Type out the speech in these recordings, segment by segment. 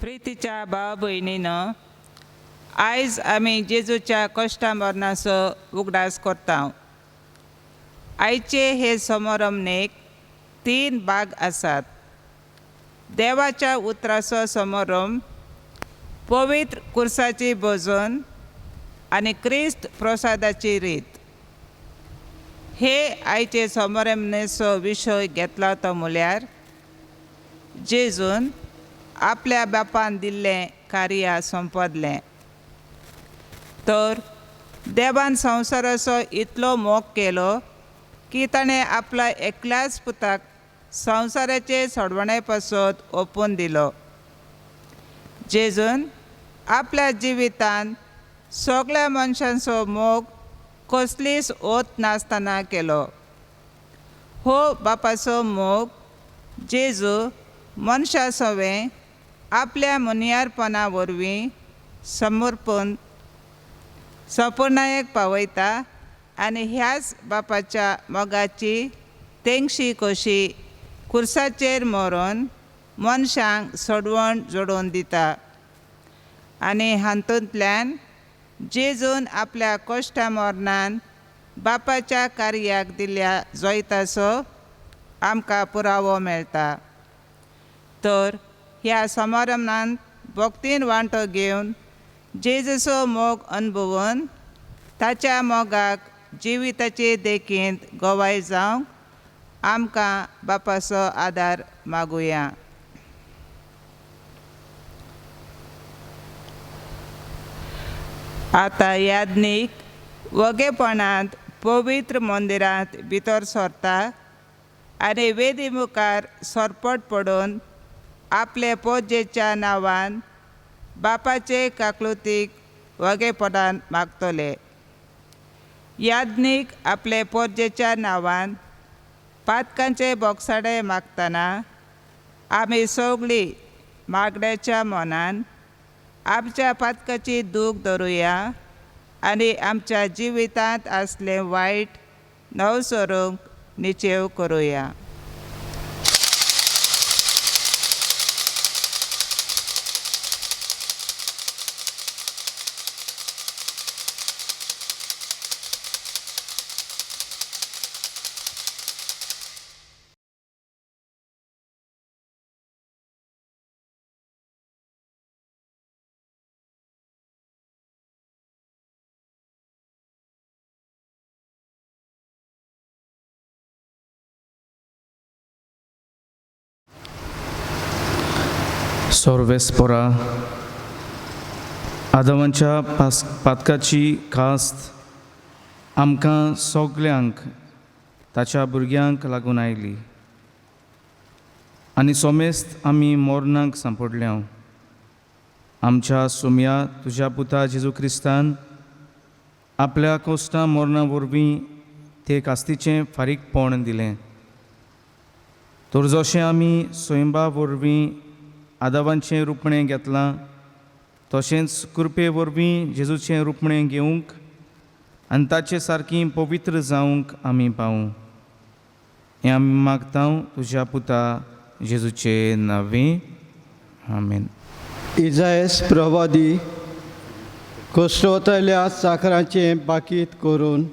प्रितीच्या भाव भयणीनं, आयज आमी जेजूच्या कश्टा मरणाचो उगडास करता। आयचे हे समारंभेक 3 भाग आसात। देवाच्या उतराचो समारंभ, पवित्र कुर्साची भोजन आनी क्रिस्त प्रसादाची रीत। हे आयचे समारंभेचो विशय घेतला तो म्हळ्यार जेजून आपल्या बापान दिल्लें कार्य संपदलें। तर देवान संवसाराचो इतलो मोग केलो की ताणें आपल्या एकल्याच पुताक संवसाराचे सोडवणे पासत ओपून दिलो। जेजून आपल्या जिवितान सगळ्या मनशांचो मोग कसलीच ओत नासतना केलो। हो बापाचो मोग जेजू मनशा सवें आपल्या मनियारपणा वरवीं संपूर्णायेक पावयता आनी ह्याच बापाच्या मोगाची तेंगशी कशी कुर्साचेर मरून मनशांक सोडवण जोडून दिता। आनी हातूंतल्यान जेजून आपल्या कश्टा मरणान बापाच्या कार्याक दिल्ल्या जैताचो आमकां पुरावो मेळटा। तर ह्या समारंभांत भक्तीन वांटो घेवन जेजूचो मोग अनुभवून ताच्या मोगाक जिविताचे देखींत गवाय जावंक आमकां बापाचो आदार मागुया। आतां याज्ञीक वगेपणांत पवित्र मंदिरांत भितर सरता आनी वेदी मुखार सरपट पडून आपले पोजेच्या नांवान बापाचे काकुळतीक वगेपणान मागतले। याज्ञीक आपले पोजेच्या नांवान पातकांचे बोगसाडे मागतना आमी सगळीं मागण्याच्या मनान आमच्या पातकाची दूख धरुया आनी आमच्या जिवितांत आसलें वायट नवसरूंक निचेव करुया। सोर्वेस्पोरा आदमांच्या पातकाची कास्त आमकां सगल्यांक ताच्या भुरग्यांक लागून आयली आनी सोमेस्त आमी मोरणांक सांपडल्या। आमच्या सुम्या तुज्या पुता जेजू क्रिस्तान आपल्या कोश्टा मोरणा वरवीं ते कास्तीचें फारीकपण दिलें। तर जशें आमी स्वयंबा वरवीं आदावांचें रुपणें घेतलां तशेंच कृपे वरवीं जेजूचें रुपणें घेवंक आनी ताचे सारकीं पवित्र जावंक आमी पावूं। हें आमी मागता तुज्या पुता जेजूचे नांवें, आमेन। इजायस प्रवादी कोश्टोतल्या साखराचें बाकीत करून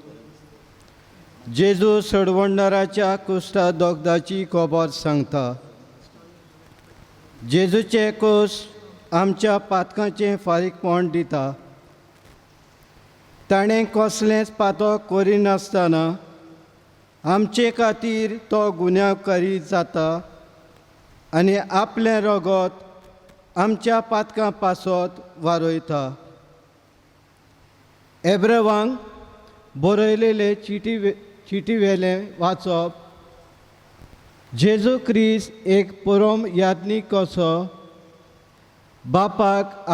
जेजू सडवणदाराच्या कुश्टा दोगदाची खबर सांगता। जेजूचे कोश्ट आमच्या पातकांचें फारीकपण दिता। ताणें कसलेंच पातक करिनासतना आमचे खातीर तो गुन्यांवकारी जाता आनी आपलें रगत आमच्या पातकां पासत वारोयता। एब्रावांक बरयलेले चिटी वेलें वाचप, जेजू क्रिस्त एक परम याज्ञीक कसो बापाक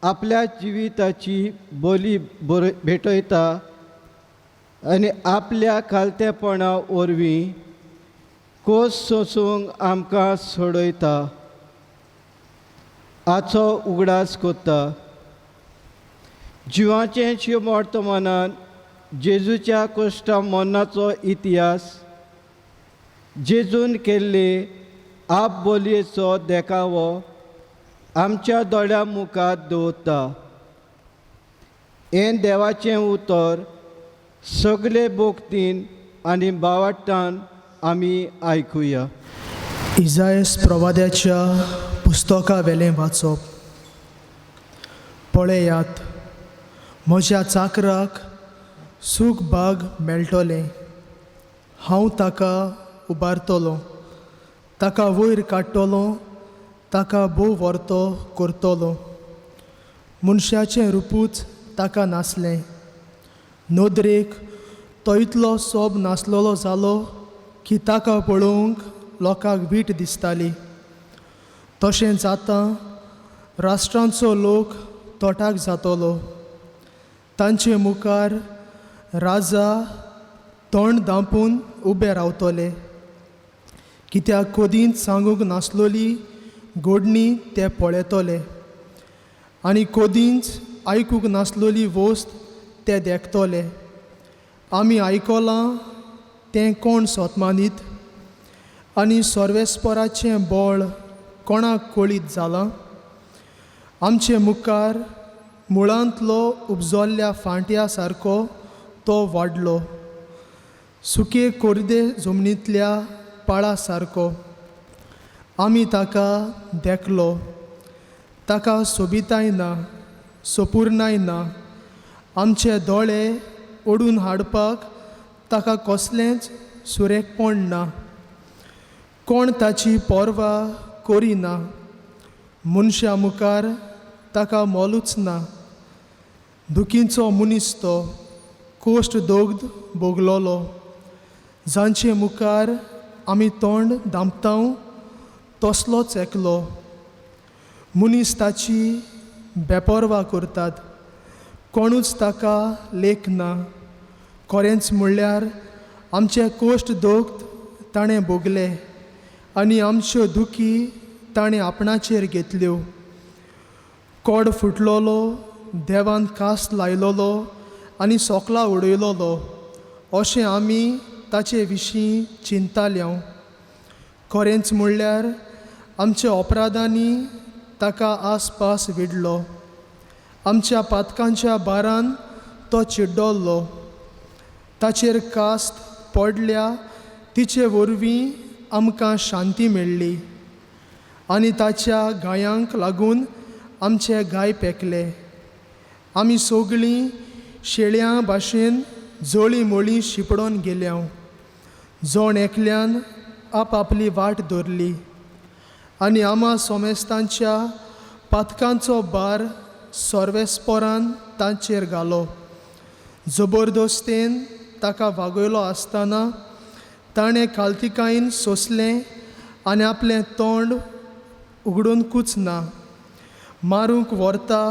आपल्या जिविताची बोली भेटयता आनी आपल्या खालतेपणा वरवीं खोस सोंसूंक आमकां सोडयता, हाचो उगडास कोत्ता। जिवाचें शिवर्तमानान जेजूच्या कश्टा मरणाचो इतिहास, जेजून केल्ले आप बोलयेचो देखावो आमच्या दोळ्या मुखार दवरता. हें देवाचें उतर सगळे भोगतीन आनी बावाटान आमी आयकुया. इजायस प्रवाद्याच्या पुस्तका वेलें वाचप. पळयात, म्हज्या चाकराक सूख भाग मेळटलें. हांव ताका उबारतलों, ताका वयर काडटलों, ताका भोव वर्तो करतलों. मनशाचें रुपूच ताका नासलें. नदरेक तो इतलो सोब नासलोलो जालो की ताका पळोवंक लोकांक वीट दिसताली. तशें जाता राष्ट्रांचो लोक तोटाक जातलो. तांचे मुखार राजा तोंड धांपून उबे रावतले, कित्याक कदींच सांगूंक नासलोली घडणी ते पळयतले आनी कदींच आयकूंक नासलोली वस्त ते देखतले. आमी आयकलां तें कोण सोतमानीत, आनी सर्वेस्पराचें बळ कोणाक कळीत जालां. आमचे मुखार मुळांतलो उपजोल्ल्या फांट्या सारको तो वाडलो, सुके कोरदे जमनींतल्या पाळा सारको. आमी ताका देखलो. ताका सोबिताय ना, सोपूर्णाय ना. आमचे दोळे ओडून हाडपाक ताका कसलेंच सुरेखपण ना. कोण ताची पोरवा करिना. मनशा मुखार ताका मोलूच ना. दुखीचो मनीस तो कोश्ट दोगद भोगलोलो, जांचे मुखार आमी तोंड धांपतांव तसलोच एकलो. मनीस ताची बेपरवा करतात, कोणूच ताका लेख ना. खरेंच म्हणल्यार आमचे कोश्ट दोगद ताणें भोगले आनी आमच्यो दुखी ताणें आपणाचेर घेतल्यो. कोड फुटलोलो, देवान कास्त लायलोलो आनी सोकला उडयलोलो अशें आमी ताचे विशीं चिंताल्यो. खरेंच म्हणल्यार आमच्या अपराधांनी ताका आसपास विडलो. आमच्या पातकांच्या बारान तो चिड्डोल्लो. ताचेर कास्त पडल्या तिचे वरवीं आमकां शांती मेळ्ळी आनी ताच्या गायांक लागून आमचे गाय पेकले. आमी सगळीं शेळ्यां भाशेन जळी मळी शिपडोन गेल्या. जण एकल्यान आपआपली वाट धरली आनी आमा सोमेस्तांच्या पातकांचो भार सर्वेस्परान तांचेर घालो. जबरदस्तेन ताका वागयलो आसतना ताणें खालतिकायेन सोंसलें आनी आपलें तोंड उगडूंकूच ना. मारूंक व्हरता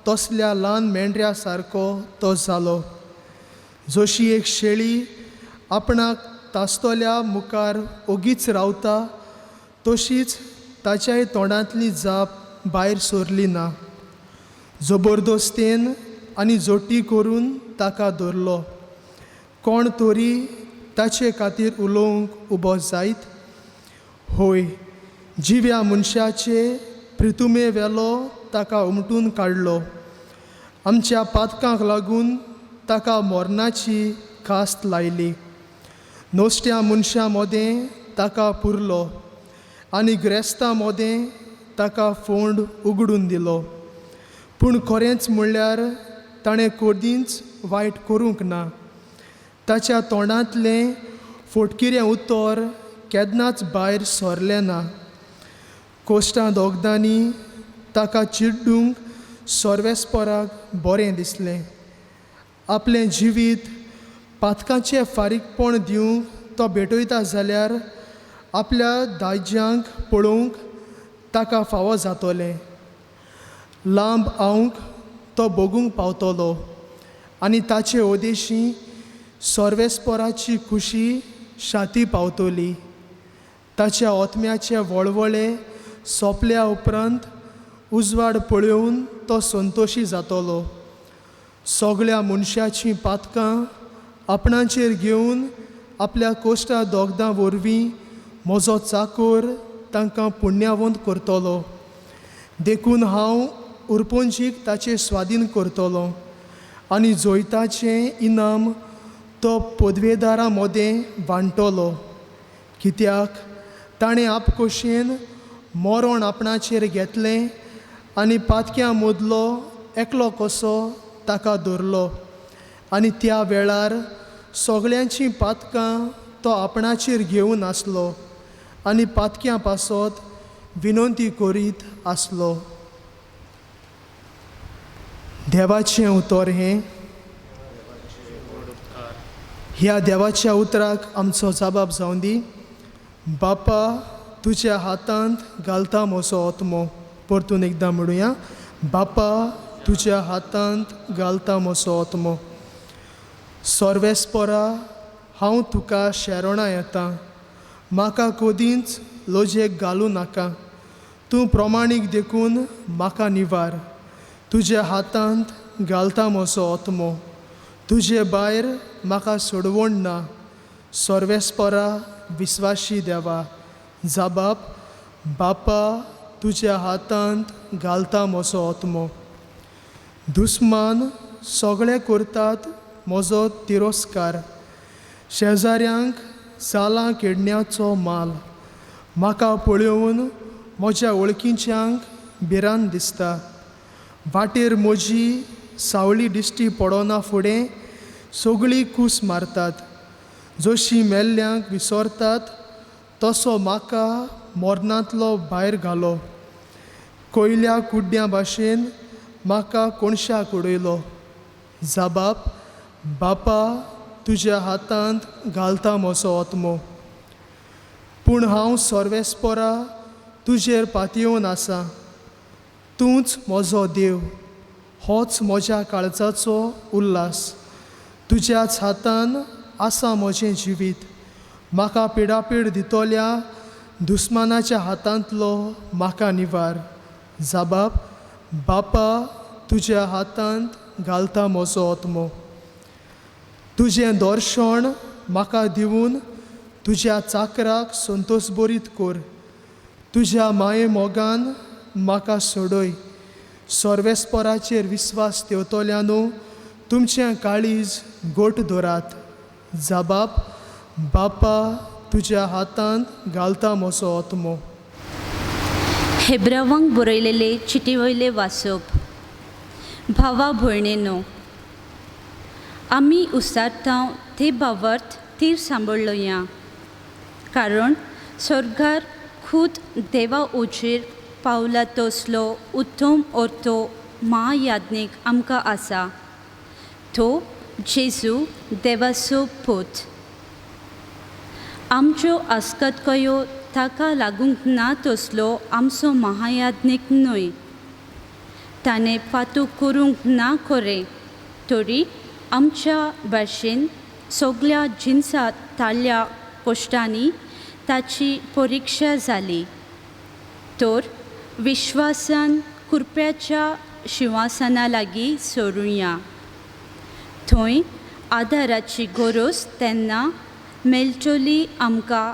तसल्या ल्हान मेंढऱ्या सारको तो जालो. जशी एक शेळी आपणाक तास्तोल्या मुखार ओगीच रावता तशीच ताच्याय तोंडांतली जाप भायर सरली ना. जबरदस्तेन आनी जोटी करून ताका धरलो. कोण तरी ताचे खातीर उलोवंक उबो जायत. होय, जिव्या मनशाचे प्रितुमे वेलो ताका उमटून काडलो. आमच्या पातकांक लागून ताका मोरणाची कास्त लायली. नोस्त्या मनशां मोदें ताका पुरलो आनी ग्रेस्तां मोदें ताका फोंड उगडून दिलो. पूण खरेंच म्हणल्यार ताणें कदींच वायट करूंक ना. ताच्या तोंडांतलें फोटकिरें उतर केन्नाच भायर सरलें ना. कोश्टां दोगदांनी ताका चिड्डूंक सर्वेस्पराक बरें दिसलें. आपलें जिवीत पातकांचें फारीकपण दिवंक तो भेटयता जाल्यार आपल्या दायजांक पळोवंक ताका फावो जातोलें. लांब आंवक तो भोगूंक पावतलो आनी ताचे ओदेशी सर्वेस्पराची खुशी शाती पावतली. ताच्या ओतम्याचे वळवळे सोंपल्या उपरांत उजवाड पळोवन तो संतोशी जातलो. सगळ्या मनशाचीं पातकां आपणाचेर घेवन आपल्या कोश्टा दोगदां वरवीं म्हजो चाकर तांकां पुण्यवंत करतलो. देखून हांव उरपोंजीक ताचे स्वाधीन करतलो आनी जोयताचें इनाम तो पदवेदारा मदें वांटलो, कित्याक ताणें आपकोशेन मरण आपणाचेर घेतलें आनी पातक्यां मदलो एकलो कसो ताका धरलो आनी त्या वेळार सगळ्यांचीं पातकां तो आपणाचेर घेवन आसलो आनी पातक्यां पासत विनंती करीत आसलो. देवाचें उतर हें. ह्या देवाच्या उतराक आमचो जबाब जावं दी. बापा, तुज्या हातांत घालता म्हजो आत्मो. परतून एकदां म्हणुया. बापा, तुज्या हातांत घालता म्हजो आत्मो. सर्वेस्परा, हांव तुका शेरोणा येतां. म्हाका कदींच लोजेक घालूं नाका. तूं प्रमाणीक देखून म्हाका निवार. तुज्या हातांत घालता म्हजो आत्मो. तुजे भायर म्हाका सोडवण ना. सर्वेस्परा, विस्वाशी देवा. जबाब, बापा, तुज्या हातांत घालता म्हजो आत्मो. दुस्मान सगळे करतात म्हजो तिरस्कार. शेजाऱ्यांक जाला केडण्याचो माल. म्हाका पळोवन म्हज्या वळखीच्यांक भिरांत दिसता. वाटेर म्हजी सावळी दिश्टी पडना फुडें सगळीं कूस मारतात. जशी मेल्ल्यांक विसरतात तसो म्हाका मरणांतलो भायर घालो. कोयल्या कुड्ड्यां भाशेन म्हाका कोणशाक उडयलो. जबाब, बापा, तुज्या हातांत घालता म्हजो आत्मो. पूण हांव सर्वेस्परा तुजेर पातयेवन आसां. तूंच म्हजो देव. होच म्हज्या काळजाचो उल्हास. तुज्याच हातान आसा म्हजें जिवीत. म्हाका पिडापीड दितोल्या दुस्मानाच्या हातांतलो म्हाका निवार. जबाब, बापा, तुज्या हातांत घालता म्हजो आत्मो. तुजें दर्शण म्हाका दिवन तुज्या चाकराक संतोश बरीत कर. तुज्या माये मोगान म्हाका सोडय. सर्वेस्पराचेर विस्वास ठेवतल्यानू तुमचें काळीज गोट धरात. जबाब, बापा, तुज्या हातांत घालता म्हजो आत्मो. हेब्रावांक बरयलेले चिटी वयले वाचप. भावा भयणेनो, आमी उसारतांव ते बाबत तीर सांबाळलोया. कारण स्वर्गार खूद देवा ओचेर पावला तसलो उत्तम अर्थ महायाज्ञीक आमकां आसा. तो जेजू देवाचो पूत. आमच्यो आसकतकायो ताका लागूंक ना तसलो आमचो महायाज्ञीक न्हय. ताणें फातू करूंक ना खरें, तरी आमच्या भाशेन सगळ्या जिन्सांत ताळ्या कश्टांनी ताची परिक्षा जाली. तर विश्वासान कुरप्याच्या शिंवासना लागीं सरुया. थंय आदाराची गरज तेन्ना मेळटली आमकां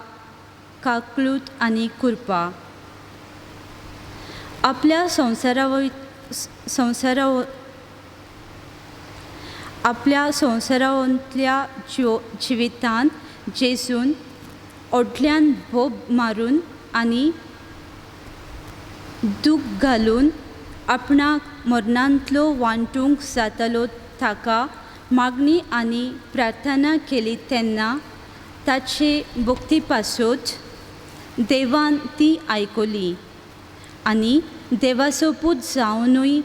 काकलूत आनी कुरपा. आपल्या संवसारांतल्या जिवितांत जेजून ओडल्यान भोब मारून आनी दूख घालून आपणाक मरणांतलो वांटूंक जातालो ताका मागणी आनी प्रार्थना केली तेन्ना ताचे भक्ती पासत देवान ती आयकली आनी देवाचो पूत जावनूय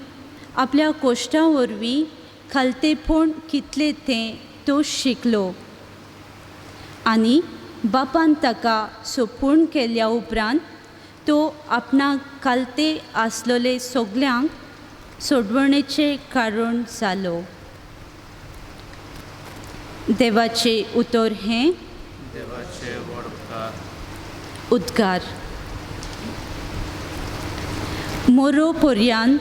आपल्या कश्टां वरवीं खालतेपण कितले तें तो शिकलो. आनी बापान ताका सोपून केल्या उपरांत तो आपणाक खालते आसलोले सगल्यांक सोडवणेचें कारण जालो. देवाचे उतर हें. उद्गार. मोरोपर्यंत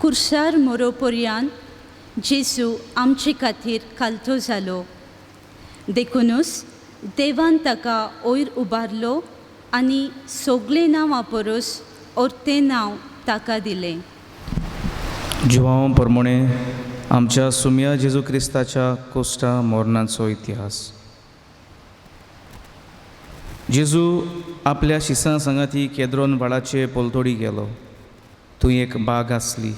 कुर्सार मोरोपर्यंत जेजू आमचे खातीर कालतो जालो. देखूनच देवान ताका वयर उबारलो आनी सगळे नांवां परस अर्तें नांव ताका दिलें. जिवां प्रमाणे आमच्या सुम्या जेजू क्रिस्ताच्या कोश्टा मोरणाचो इतिहास. जेजू आपल्या शिसां सांगाती केद्रोन वाडाचे पोलतोडी गेलो. थंय एक बाग आसली.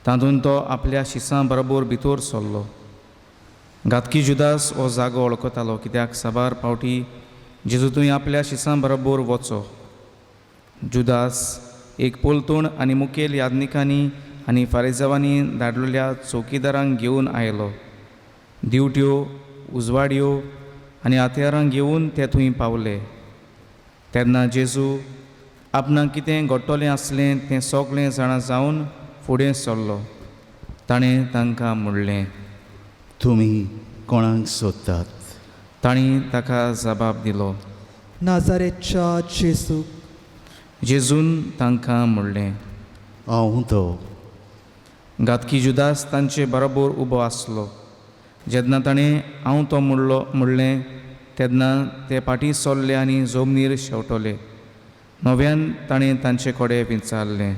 तातूंत तो आपल्या शिसां बरोबर भितर सरलो. घातकी जुदास हो जागो वळखतालो, कित्याक साबार फावटी जेजू थंय आपल्या शिसां बरोबर वचो. जुदास एक पोलतोण आनी मुखेल यादनिकांनी आनी फारिजावांनी धाडलेल्या चौकीदारांक घेवन आयलो. दिवट्यो, उजवाड्यो आनी हात्यारांक घेवन ते थंय पावले. तेन्ना जेजू आपणाक कितें घडटलें आसलें तें सगळें जाणा जावन फुडें सरलो. ताणें तांकां म्हणलें, तुमी कोणाक सोदतात? तांणी ताका जबाब दिलो, नाजारेतच्या जेजू. जेजून तांकां म्हणलें, हांव तो. घातकी जुदास तांचे बरोबर उबो आसलो. जेन्ना ताणें हांव तो म्हणलें तेन्ना ते फाटीं सरले आनी जमनीर शेवटले. नव्यान ताणें तांचे कडेन विचारलें,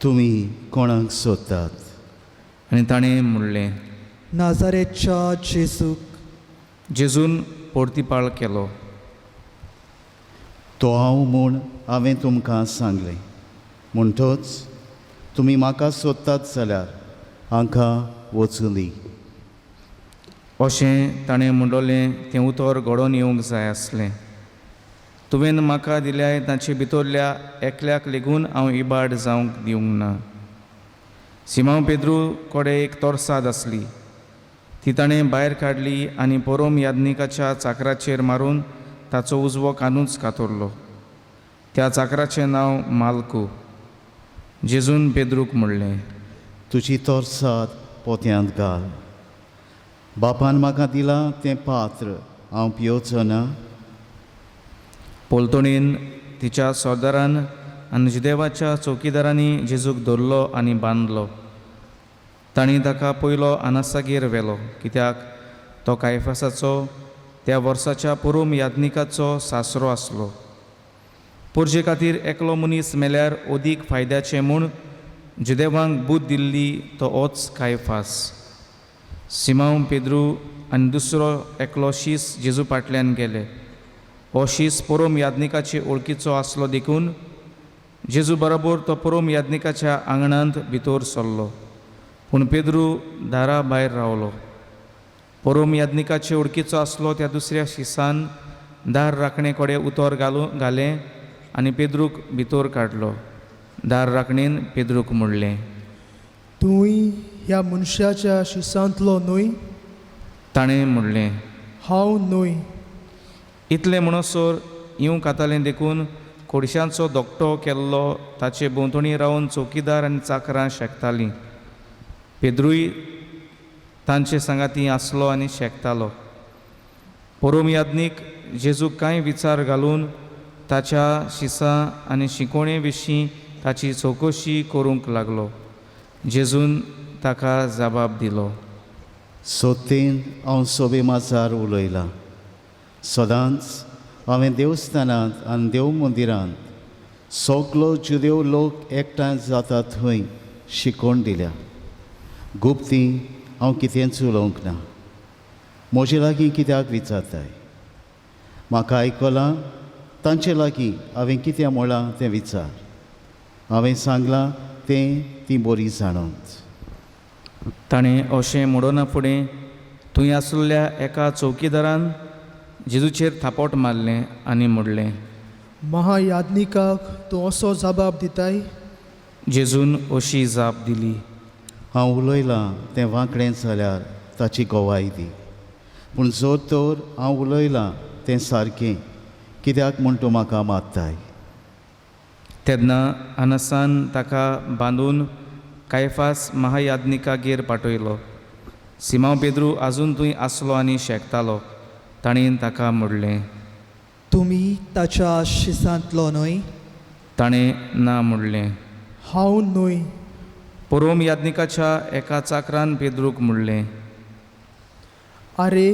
तुमी कोणाक सोदतात? आनी ताणें म्हणलें, नाजारेतच्या जेजू. जेजून परतीपाळ केलो, तो हांव म्हूण हांवें तुमकां सांगलें. म्हणटच तुमी म्हाका सोदतात जाल्यार हांकां वचूं दी. अशें ताणें म्हणलें तें उतर घडोवन येवंक जाय आसलें. तुवें म्हाका दिल्याय ताचे भितरल्या एकल्याक लेगून हांव इबाड जावंक दिवंक ना. सिमांव पेद्रू कडेन एक तोरसाद आसली. ती ताणें भायर काडली आनी परोम यादनिकाच्या चाकराचेर मारून ताचो उजवो कानूच कातरलो. त्या चाकराचें नांव माल्कू. जेजून पेद्रूक म्हणलें, तुजी तोरसाद पोत्यांत घाल. बापान म्हाका दिलां तें पात्र हांव पिवचो ना. पोलतोणीन तिच्या सरदारान आनी जुदेवाच्या चौकीदारांनी जेजूक धरलो आनी बांदलो. तांणी ताका पयलो आनासागेर व्हेलो, कित्याक तो कायफासाचो त्या वर्साच्या पुरोम यादनिकाचो सासरो आसलो. पुरजे खातीर एकलो मनीस मेल्यार अदीक फायद्याचें म्हूण जुदेवांक बूद दिल्ली तो होच कायफास. सिमांव पेद्रू आनी दुसरो एकलो शीस जेजू फाटल्यान गेले. हो शीस पुरोम यादनिकाचे वळखीचो आसलो देखून जेजू बरोबर तो पुरोम यादनिकाच्या आंगणांत भितर सरलो. पूण पेद्रू दारा भायर रावलो. पुरोम यादनिकाचे वळखीचो आसलो त्या दुसऱ्या शिसान दार राखणे कडेन उतर घालें आनी पेद्रूक भितर काडलो. दार राखणेन पेद्रूक म्हणलें, तूंय ह्या मनशाच्या शिसांतलो न्हय? ताणें म्हणलें, हांव न्हय. इतलें म्हणसर इवं कातालें देखून खोडशांचो दोगटो केल्लो ताचे भोंवतणी रावन चौकीदार आनी चाकरां शेकतालीं. पेद्रूय तांचे सांगाती आसलो आनी शेकतालो. पुरोम यादनीक जेजूक कांय विचार घालून ताच्या शिसां आनी शिकोणे विशीं ताची चवकशी करूंक लागलो. जेजून ताका जबाब दिलो, सोदतेन हांव सोबे माजार उलयलां. सदांच हांवें देवस्थानांत आनी देव मंदिरांत सगलो जुदेव लोक एकठांय जाता थंय शिकोण दिल्या. गुप्ती हांव कितेंच उलोवंक ना. म्हजे लागीं कित्याक विचारताय? म्हाका आयकलां तांचे लागीं हांवें कितें म्हणलां तें विचार. हांवें सांगलां तें ती बरी जाणोवंक. ताणें अशें म्हणना फुडें थंय आसलेल्या एका चौकीदारान जेजूचेर थापोट मारलें आनी म्हणलें, महायादनिकाक तूं असो जबाब दिताय? जेजून अशी जाप दिली, हांव उलयलां तें वांकडें जाल्यार ताची गोवाय दी. पूण जर तर हांव उलयलां तें सारकें कित्याक म्हूण तूं म्हाका मारताय? तेन्ना आनसान ताका बांदून कायफास महायादनिकागेर पाठयलो. सिमांव पेद्रू आजून थंय आसलो आनी शेकतालो. ताणें ताका म्हणलें, तुमी ताच्या शिसांतलो न्हय? ताणें ना म्हणलें. हांव न्हय. पुरोम यादनिकाच्या एका चाकरान पेद्रूक म्हणलें, आरे,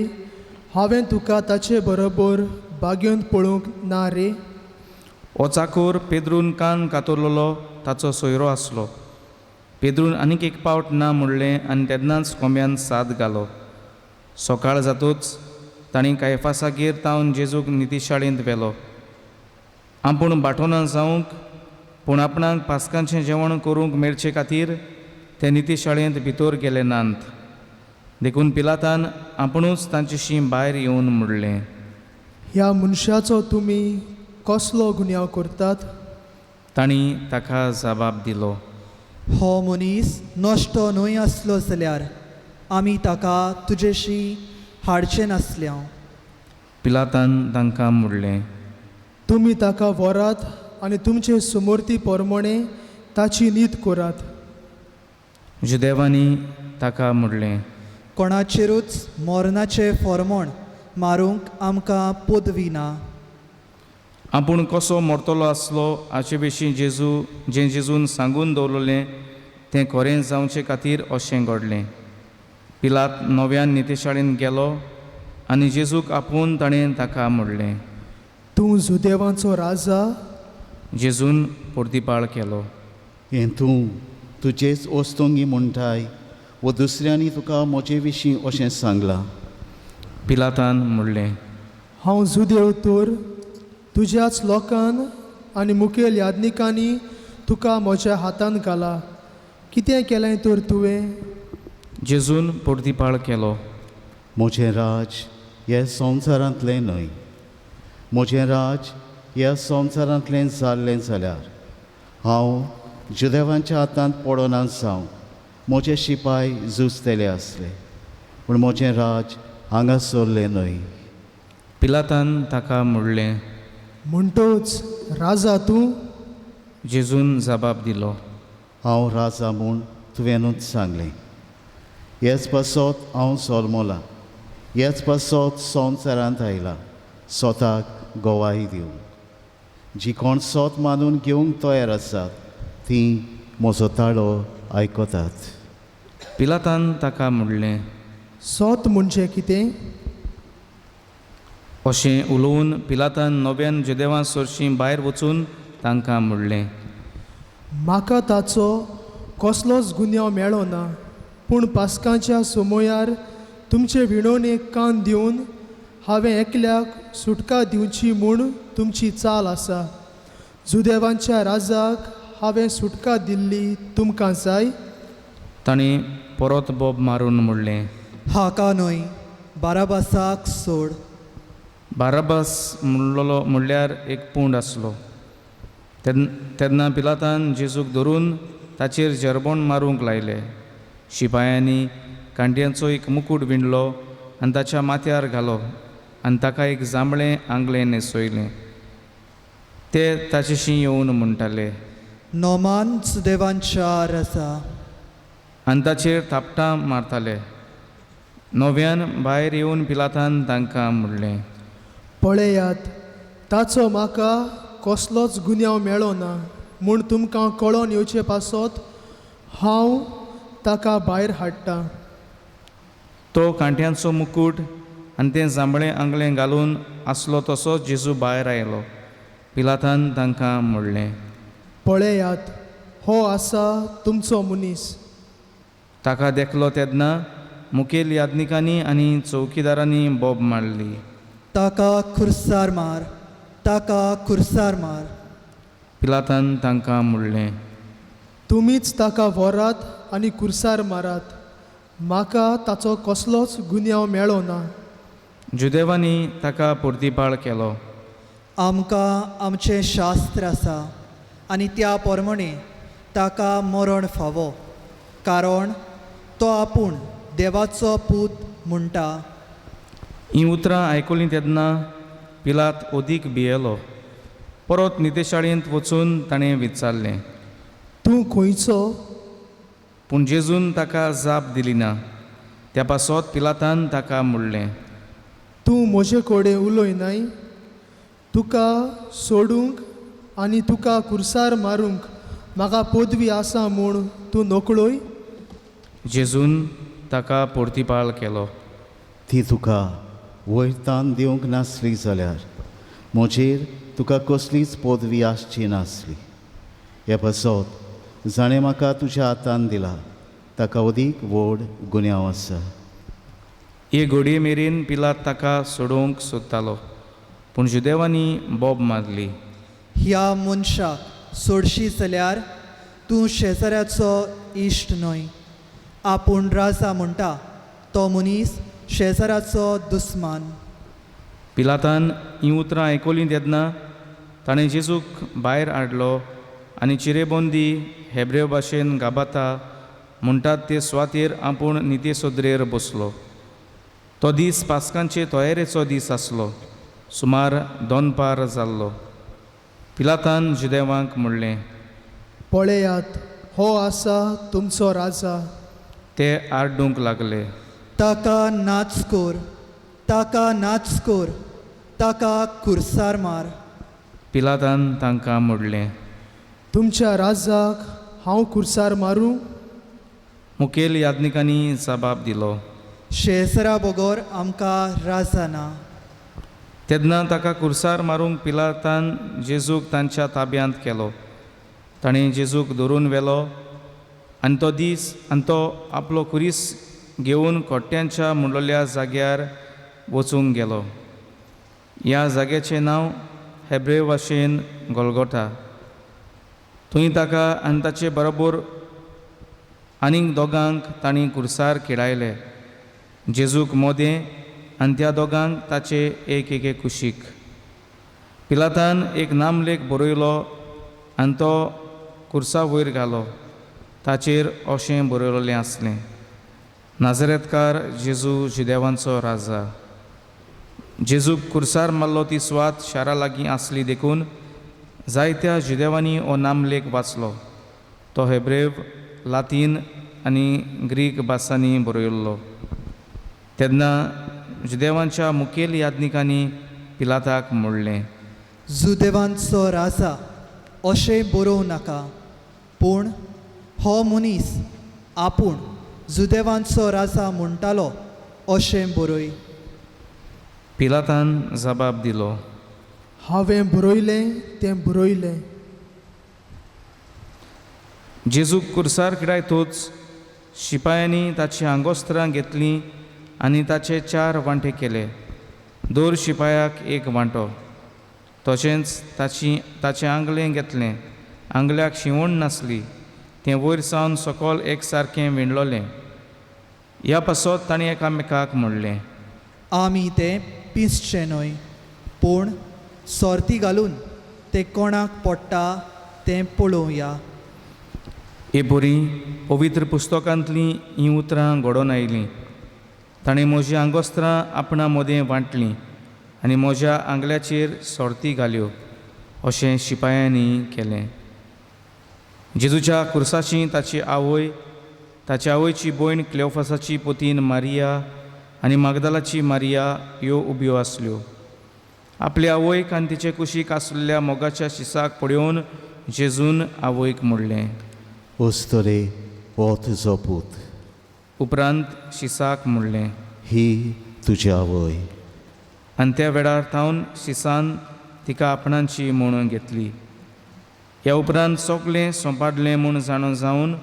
हांवें तुका ताचे बरोबर बागेंत पळोवंक ना रे? हो चाकर पेद्रून कान कातरलेलो ताचो सोयरो आसलो. पेद्रून आनीक एक पावट ना म्हणलें आनी तेन्नाच कोंब्यान साद घालो. सकाळ जातूच तांणी कायफासागेर तावन जेजूक नितीशाळेंत व्हेलो. आपूण बाटोना जावंक पूण आपणाक पास्कांचें जेवण करूंक मेळचे खातीर ते नितीशाळेंत भितर गेले नात. देखून पिलातान आपुणूच तांचेशी भायर येवन म्हणलें, ह्या मनशाचो तुमी कसलो गुन्यांव करतात? तांणी ताका जबाब दिलो, हो मनीस नश्ट न्हय आसलो जाल्यार आमी ताका तुजेशी हाडचें नासल्या. पिलातान तांकां म्हणलें, तुमी ताका व्हरात आनी तुमचे समोर्ती पोरमोणे ताची नीत करात. जुदेवांनी ताका म्हणलें, कोणाचेरूच मोरनाचें फॉर्मोण मारूंक आमकां पदवी ना. आपूण कसो मरतलो आसलो हाचे विशीं जेजून सांगून दवरलें तें खरें जावचे खातीर अशें घडलें. पिलात नव्यान नितीशाळेंत गेलो आनी जेजूक आपोवन ताणें ताका म्हणलें, तूं जुदेवांचो राजा? जेजून परतीपाळ केलो. हें तूं तुजेच ओस्तोंगी म्हणटाय वो दुसऱ्यांनी तुका म्हजे विशीं अशें सांगलां? पिलातान म्हणलें, हांव जुदेव तर तुज्याच लोकान आनी मुखेल यादनिकांनी तुका म्हज्या हातांत घाला. कितें केलें तर तुवें? जेजून परतीपाळ केलो. म्हजें राज ह्या संवसारांतलें न्हय. म्हजें राज ह्या संवसारांतलें जाल्लें जाल्यार हांव जुदेवांच्या हातांत पडोना जावं म्हजे शिपाय झुजतेले आसले. पूण म्हजें राज हांगा सरलें न्हय. पिलातान ताका म्हणलें, म्हणटोच राजा तूं? जेजून जबाब दिलो, हांव राजा म्हूण तुवेंनूच सांगलें. हेच पासत हांव जल्मलां. हेच पासत संवसारांत आयलां स्वताक गोवाही दिवंक. जी कोण सोत मानून घेवंक तयार आसात तीं म्हजो ताळो आयकतात. पिलातान ताका म्हणलें, सोत म्हणजे कितें? अशें उलोवन पिलातान नव्यान जुदेवां सरशीं भायर वचून तांकां म्हणलें, म्हाका ताचो कसलोच गुन्यांव मेळ्ळो ना. पूण पास्कांच्या समयार तुमचे विणवणेक कान दिवन हांवें एकल्याक सुटका दिवची म्हूण तुमची चाल आसा. जुदेवांच्या राजाक हांवें सुटका दिल्ली तुमकां जाय? तांणी परत बोब मारून म्हणलें, हाका न्हय, बाराबासाक सोड. बाराबास म्हणल्यार एक पूंड आसलो. तेन्ना पिलातान जेजूक धरून ताचेर जरबोण मारूंक लायलें. शिपायांनी कांट्यांचो एक मुकूट विणलो आनी ताच्या माथ्यार घालो आनी ताका एक जांबळें आंगलें न्हेसयलें. ते ताचेशी येवन म्हणटाले, नोमान सुदेवांच्या राजा. आनी ताचेर थापटां मारताले. नव्यान भायर येवन पिलातान तांकां म्हणलें, पळयात, ताचो म्हाका कसलोच गुन्यांव मेळ्ळो ना म्हूण तुमकां कळोन येवचे पासत हांव ताका भायर हाडटां. तो कांट्यांचो मुकूट आनी तें जांबळें आंगलें घालून आसलो तसोच जेजू भायर आयलो. पिलातान तांकां म्हणलें, पळयात, हो आसा तुमचो मनीस. ताका देखलो तेन्ना मुखेल यादनिकांनी आनी चौकीदारांनी बोब मारली. ताका खुर्सार मार, ताका खुर्सार मार. पिलातान तांकां म्हणलें, तुमीच ताका व्हरात आनी कुर्सार मारात. म्हाका ताचो कसलोच गुन्यांव मेळ्ळो ना. जुदेवांनी ताका परतीपाळ केलो. आमकां आमचें शास्त्र आसा आनी त्या पोरमणे ताका मरण फावो, कारण तो आपूण देवाचो पूत म्हणटा. हीं उतरां आयकलीं तेन्ना पिलात ओदीक भियेलो. परत नितेशाळेंत वचून ताणें विचारलें, तूं खंयचो? पूण जेजून ताका जाप दिली ना. त्या पासत पिलातान ताका म्हणलें, तूं म्हजे कडेन उलयनाय? तुका सोडूंक आनी तुका कुर्सार मारूंक म्हाका पदवी आसा म्हूण तूं नकळोय? जेजून ताका परतीपाळ केलो. ती तुका वैतान दिवंक नासली जाल्यार म्हजेर तुका कसलीच पदवी आसची नासली. हे पसत जाणें म्हाका तुज्या हातान दिला ताका अदीक व्हड गुन्यांव आसा. हे घडये मेरेन पिलात ताका सोडूंक सोदतालो, पूण जुदेवांनी बोब मारली. ह्या मनशाक सोडशी जाल्यार तूं शेजाऱ्याचो इश्ट न्हय. आपूण राजा म्हणटा तो मनीस शेजाऱ्याचो दुस्मान. पिलातान हीं उतरां आयकलीं तेन्ना ताणें जेजूक भायर हाडलो आनी चिरेबंदी हेब्रेव भाशेन गाबाता म्हणटात ते सुवातेर आपूण निते सोदरेर बसलो. तो दीस पास्कांचे तयारेचो दीस आसलो. सुमार 2 जाल्लो. पिलातान जुदेवांक म्हणलें, पळयात, हो आसा तुमचो राजा. ते आड्डूंक लागले. ताका नाच कोर, ताका नाच कोर, ताका खुर्सार मार. पिलातान तांकां म्हणलें, तुमच्या राजाक हांव खुर्सार मारूं? मुखेल याज्ञिकांनी जबाब दिलो, शेजरा बगोर आमकां राजा ना. तेन्ना ताका खुर्सार मारूंक पिलातान जेजूक तांच्या ताब्यांत केलो. ताणें जेजूक धरून व्हेलो आनी तो आपलो खुरीस घेवन खोट्ट्यांच्या म्हणलेल्या जाग्यार वचूंक गेलो. ह्या जाग्याचें नांव हेब्रेव भाशेन गोलगोथा. थंय ताका आनी ताचे बरोबर आनीक दोगांक तांणी खुर्सार खेळायले, जेजूक मोदें आनी त्या दोगांक ताचे एक कुशीक. पिलातान एक नामलेख बरयलो आनी तो खुर्सा वयर घालो. ताचेर अशें बरयलोलें आसलें, नाजरेतकार जेजू जुदेवांचो राजा. जेजूक खुर्सार मारलो ती सुवात शारा लागीं आसली देखून जायत्या जुदेवांनी हो नामलेख वाचलो. तो हेब्रेव, लातीन आनी ग्रीक भासांनी बरयल्लो. तेन्ना जुदेवांच्या मुखेल याज्ञिकांनी पिलाताक म्हणलें, जुदेवांचो राजा अशें बरोवं नाका, पूण हो मनीस आपूण जुदेवांचो राजा म्हणटालो अशें बरय. पिलातान जबाब दिलो, हांवें बरयलें तें बरयलें. जेजूक खुर्सार खेळायतूच शिपायांनी ताची आंगोस्त्रां घेतलीं आनी ताचे 4 वांटे केले. 2 शिपायाक 1 वांटो. तशेंच ताचें आंगलें घेतलें. आंगल्याक शिवण नासली, तें वयर सावन सकयल एक सारकें विणलोलें. ह्या पासत ताणीं एकामेकाक म्हणलें, आमी तें पिसचें न्हय, पूण सोरती घालून तें कोणाक पडटा तें पळोवया. हे बरी पवित्र पुस्तकांतलीं हीं उतरां घडोवन आयलीं. ताणें म्हजीं आंगोस्त्रां आपणा मदें वांटलीं आनी म्हज्या आंगल्याचेर सोरती घाल्यो अशें शिपायांनी केलें. जेजूच्या खुर्साची ताची आवय, ताच्या आवयची भयण क्लेओफासाची पोतीन मारिया आनी मागदालाची मारिया ह्यो उब्यो आसल्यो. आपल्या आवयक आनी तिचे कुशीक आसलेल्या मोगाच्या शिसाक पळोवन जेजून आवयक म्हणलें, वस्तरे हो तुजो पूत. उपरांत शिसाक म्हणलें, ही तुजी आवय. आनी त्या वेळार थावन शिसान तिका आपणांची म्हणून घेतली. ह्या उपरांत सोगलें सोंपाडलें म्हूण जाणो जावन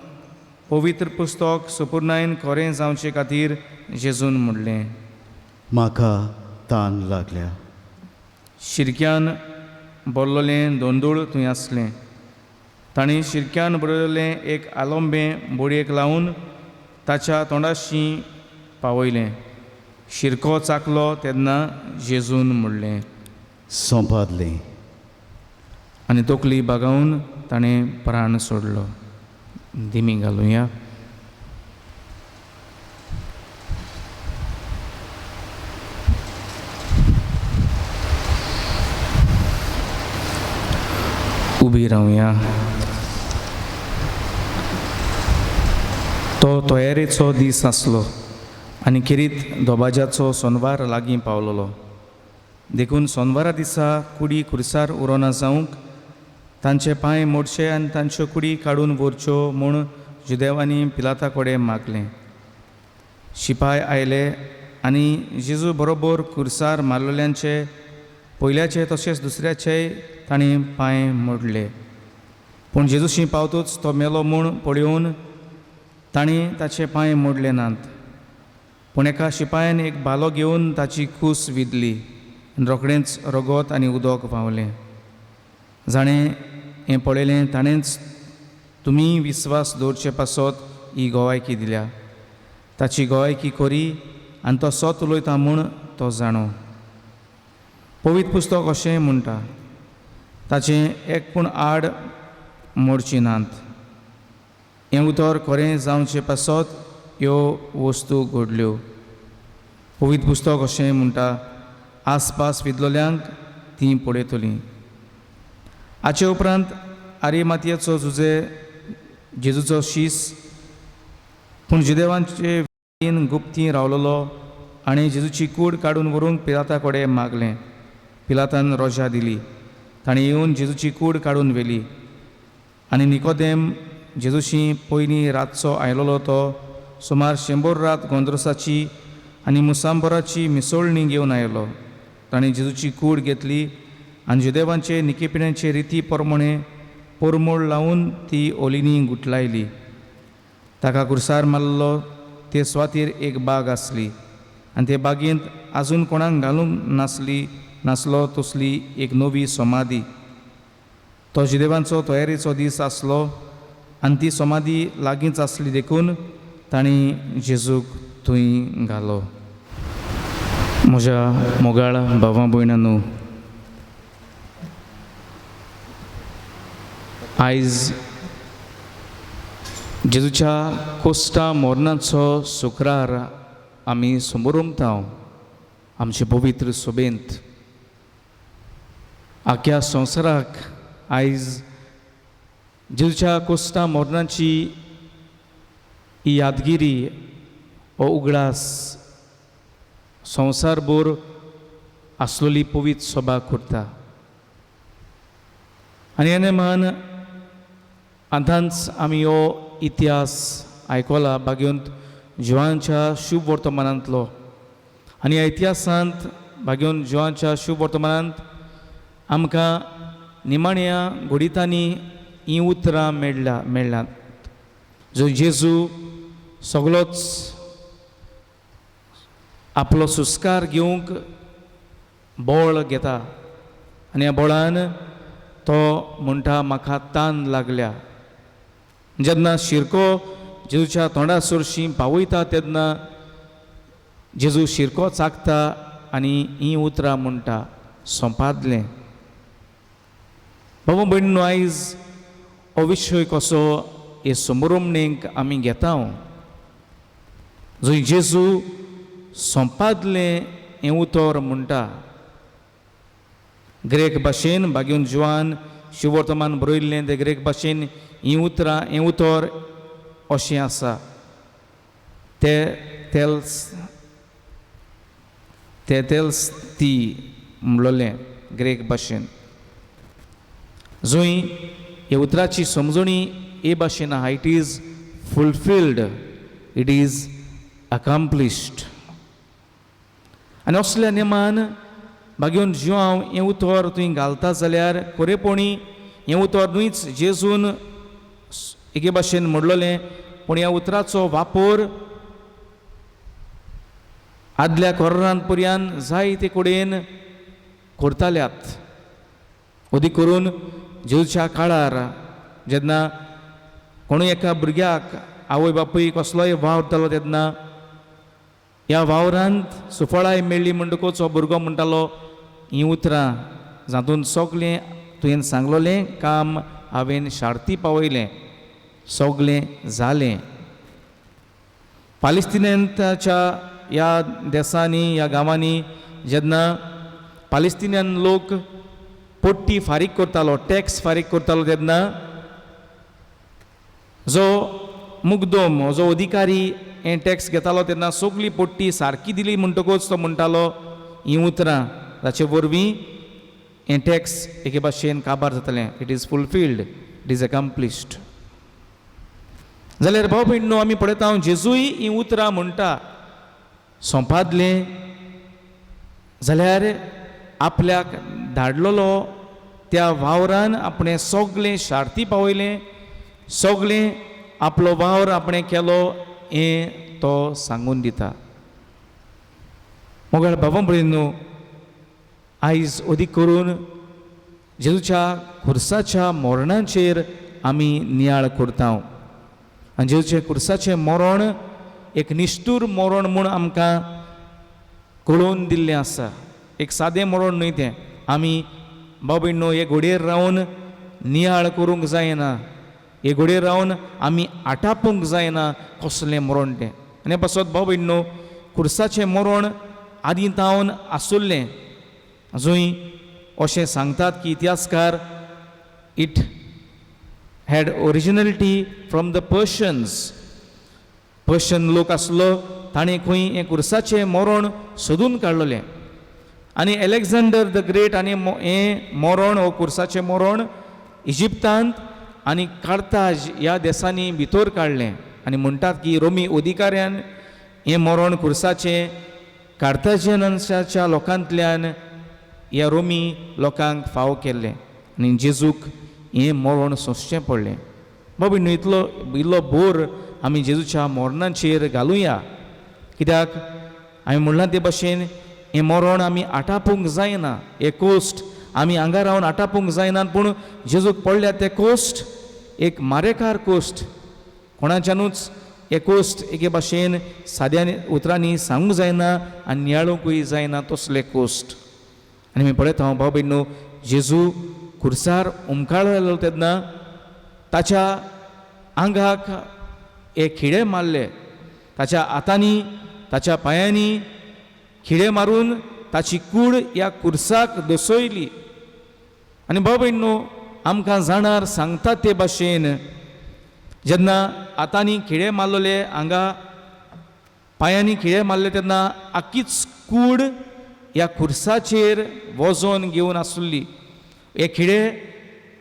पवित्र पुस्तक सुपूर्णायेन खरें जावचे खातीर जेजून म्हणलें, म्हाका तान लागल्या. शिरक्यान बरलोलें दोंदूळ थंय आसलें. ताणीं शिरक्यान बरयलेलें एक आलोंबें बोडयेक लावन ताच्या तोंडाशी पावयलें. शिरको चाकलो तेन्ना जेजून म्हणलें, सोंपादलें. आनी तकली बागावन ताणें प्राण सोडलो. दिमी घालुया. उबी रावया. तो तयारेचो दीस आसलो आनी खेरीत दोबाज्याचो सोनवार लागीं पावलोलो. देखून सोनवारा दिसा कुडी खुर्सार उरोना जावंक तांचे पांय मोडचे आनी तांच्यो कुडी काडून व्हरच्यो म्हूण जुदेवांनी पिलाता कडेन मागलें. शिपाय आयले आनी जेजू बरोबर खुर्सार मारलेल्यांचे पयल्याचे तशेंच दुसऱ्याचेय तांणी पांय मोडले. पूण जेजूशी पावतूच तो मेलो म्हूण पळयोवन तांणी ताचे पांय मोडले नात. पूण एका शिपायान एक बालो घेवन ताची कूस विधली आनी रोखडेंच रगत आनी उदक व्हांवलें. जाणें हें पळयलें ताणेंच तुमी विस्वास दवरचे पासत ही गोवायकी दिल्या. ताची गोवायकी कोरी आनी तो सोत उलयता म्हूण तो जाणो. पवित्र पुस्तक अशें म्हणटा, ताचें एकपूण आड मोडची नात. हें उतर खरें जावचे पासत ह्यो वस्तू घडल्यो. पवित्र पुस्तक अशें म्हणटा, आसपास विदलोल्यांक तीं पळयतलीं. हाचे उपरांत आरिमातियाचो जुजे जेजूचो शीस पूण जुदेवांचे गुप्ती रावलोलो आनी जेजूची कूड काडून व्हरूंक पिलाता कडेन मागलें. पिलातान रोजा दिली. ताणें येवन जेजूची कूड काडून व्हेली. आनी निकोदेम जेजूशी पयलीं रातचो आयलोलो तो सुमार 100 रात गोंदरसाची आनी मुसांबराची मिसळणी घेवन आयलो. ताणें जेजूची कूड घेतली आनी जुदेवांचे निकेपिण्यांचे रिती प्रमाणे पोरमोळ लावन ती ओलिनी गुटलायली. ताका कुर्सार मारलो ते सुवातेर एक बाग आसली आनी ते बागेंत आजून कोणाक घालूंक नासलो तसली एक नवी समाधी. तो जुदेवांचो तयारेचो दीस आसलो आनी ती समाधी लागींच आसली देखून तांणी जेजूक थंय घालो. म्हज्या मोगाळ भावां भयणांनो, आयज जेजूच्या कोश्टा मोरणाचो शुक्रार आमी समोरुमतांव आमचे पवित्र सोबेंत. आख्या संवसाराक आयज जेजूच्या कोश्टा मोरणाची ही यादगिरी हो उगडास संवसारभर आसलेली पवित्र सभा करता. आनी हे नेमान आतांच आमी हो इतिहास आयकला बागेंत जिवांच्या शुभ वर्तमानांतलो. आनी ह्या इतिहासांत बागेंत जिवांच्या शुभ वर्तमानांत आमकां निमाण्या घोडितांनी ही उतरां मेळ्ळ्यांत. जो जेजू सगळोच आपलो सुस्कार घेवंक बोळ घेता आनी ह्या बोळान तो म्हणटा म्हाका तान लागल्या. जेन्ना शिरको जेजूच्या तोंडा सुरशी पावयता तेन्ना जेजू शिरको चाखता आनी ही उतरां म्हणटा सोंपादलें. बाबा भयणीनो, आयज हो विशय कसो हे समोरमणेक आमी घेता. जंय जेजू सोंपादलें हें उतर म्हणटा. ग्रेक भाशेन बागेवन जुवान शिवर्तमान बरयल्लें तें ग्रेक भाशेन ही उतरां हें उतर अशें आसा. तेल्स ती म्हणलोलें ग्रेक भाशेन. जंय हे उतराची समजणी हे भाशेन आहा. It is fulfilled, it is accomplished. आनी असल्या नेमान बागेवन जिवांव हें उतर थंय घालता जाल्यार खरेपणी हें उतर न्हूच जेजून एके भाशेन म्हणलोलें, पूण ह्या उतराचो वापर आदल्या कोरोनांत पर्यान जायते कडेन करताल्यात. अदीक करून जेजूच्या काळार जेन्ना कोणूय एका भुरग्याक आवय बापूय कसलोय वावर जालो तेन्ना ह्या वावरांत सुफळाय मेळ्ळी म्हणटकूच हो भुरगो म्हणटालो ही उतरां जातून सगलें तुवें सांगलोलें काम हांवें शार्ती पावयलें, सगलें जालें. पालेस्तिनांच्या ह्या देशांनी ह्या गांवांनी जेन्ना पालेस्तिनियन लोक पोट्टी फारीक करतालो, टॅक्स फारीक करतालो तेन्ना जो मुगदोम हो जो अधिकारी हें टॅक्स घेतालो तेन्ना सगळी पोट्टी सारकी दिली म्हणटकूच तो म्हणटालो ही उतरां ताचे वरवीं हें टॅक्स एके भाशेन काबार जातलें. It is fulfilled, it is accomplished. जाल्यार भाव भयणीनो, आमी पळयता जेजूय ही उतरां म्हणटा सोंपादलें जाल्यार आपल्याक धाडलोलो त्या वावरान आपणे सगळें शार्ती पावयलें, सगळें आपलो वावर आपणे केलो हें तो सांगून दिता. मोगाळ बाबा भयणींनो, आयज अदीक करून जेजूच्या खुर्साच्या मरणाचेर आमी नियाळ करता. आनी जेजूचे खुर्साचें मरण एक निश्ठूर मरण म्हूण आमकां कळोवन दिल्लें आसा. एक सादें मरण न्हय तें. आमी बाबा भयणींनो हे घडयेर रावन नियाळ करूंक जायना, हे घडयेर रावन आमी आटापूंक जायना कसलें मरण तें. आनी पासत बाबा भयणींनो, खुर्साचें मरण आदीं तावन आसुल्लें. जंय अशें सांगतात की इतिहासकार, it had originality from the Persian लोक आसलो, ताणें खंय हें खुर्साचें मरण सोदून काडलोलें. आनी अलेक्झांडर द ग्रेट आनी हें मरण हो खुर्साचें मरण इजिप्तांत आनी कार्ताज ह्या देशांनी भितर काडलें. आनी म्हणटात की रोमी अधिकाऱ्यान हें मरण खुर्साचें कार्ताजियनांच्या लोकांतल्यान ह्या रोमी लोकांक फाव केल्लें आनी जेजूक हें मरण सोंसचें पडलें. बाबा इल्लो बोर आमी जेजूच्या मरणाचेर घालुया, कित्याक हांवें म्हणलां ते भाशेन हें मरण आमी आटापूंक जायना. हे कोश्ट आमी हांगा रावन आटापूंक जायना, पूण जेजूक पडल्या ते कोश्ट एक मारेकार कोश्ट. कोणाच्यानूच हे कोश्ट एके भाशेन साद्या उतरांनी सांगूंक जायना आनी नियाळूंकूय जायना तसले कोश्ट. आनी मी पळयता हांव भाव भयणींनो, जेजू खुर्सार उमकाळलो तेन्ना ताच्या आंगाक हे खिळे मारले, ताच्या हातांनी ताच्या पांयांनी खिळे मारून ताची कूड ह्या खुर्साक दसयली. आनी भाव भयणींनो, आमकां जाणार सांगतात ते भाशेन जेन्ना हातांनी खिळे मारलोले, हांगा पांयांनी खिळे मारले तेन्ना आख्खीच कूड ह्या खुर्साचेर वजोन घेवन आसुल्ली. हे खिळे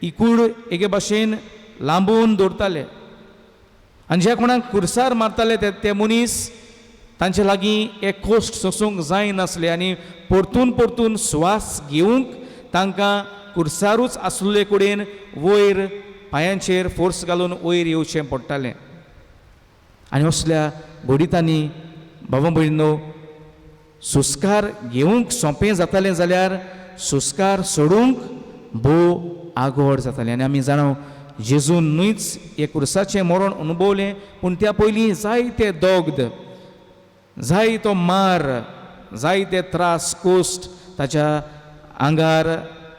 ही कूड एके भाशेन लांबून दवरताले आनी जे कोणाक खुर्सार मारताले ते मनीस तांचे लागीं एक कोश्ट सोंसूंक जायनासले आनी परतून परतून स्वास घेवंक तांकां खुर्सारूच आसले कडेन वयर पांयांचेर फोर्स घालून वयर येवचें पडटालें. आनी असल्या घोडितांनी बाबा भयणींनो, सुस्कार घेवंक सोंपें जातालें जाल्यार सुस्कार सोडूंक भोव आगोड जातालें. आनी आमी जाणा जेजून न्हूच हे खुर्साचें मरण अनुभवलें, पूण त्या पयलीं जायते दोगद, जायतो मार, जायते त्रास कोश्ट ताच्या आंगार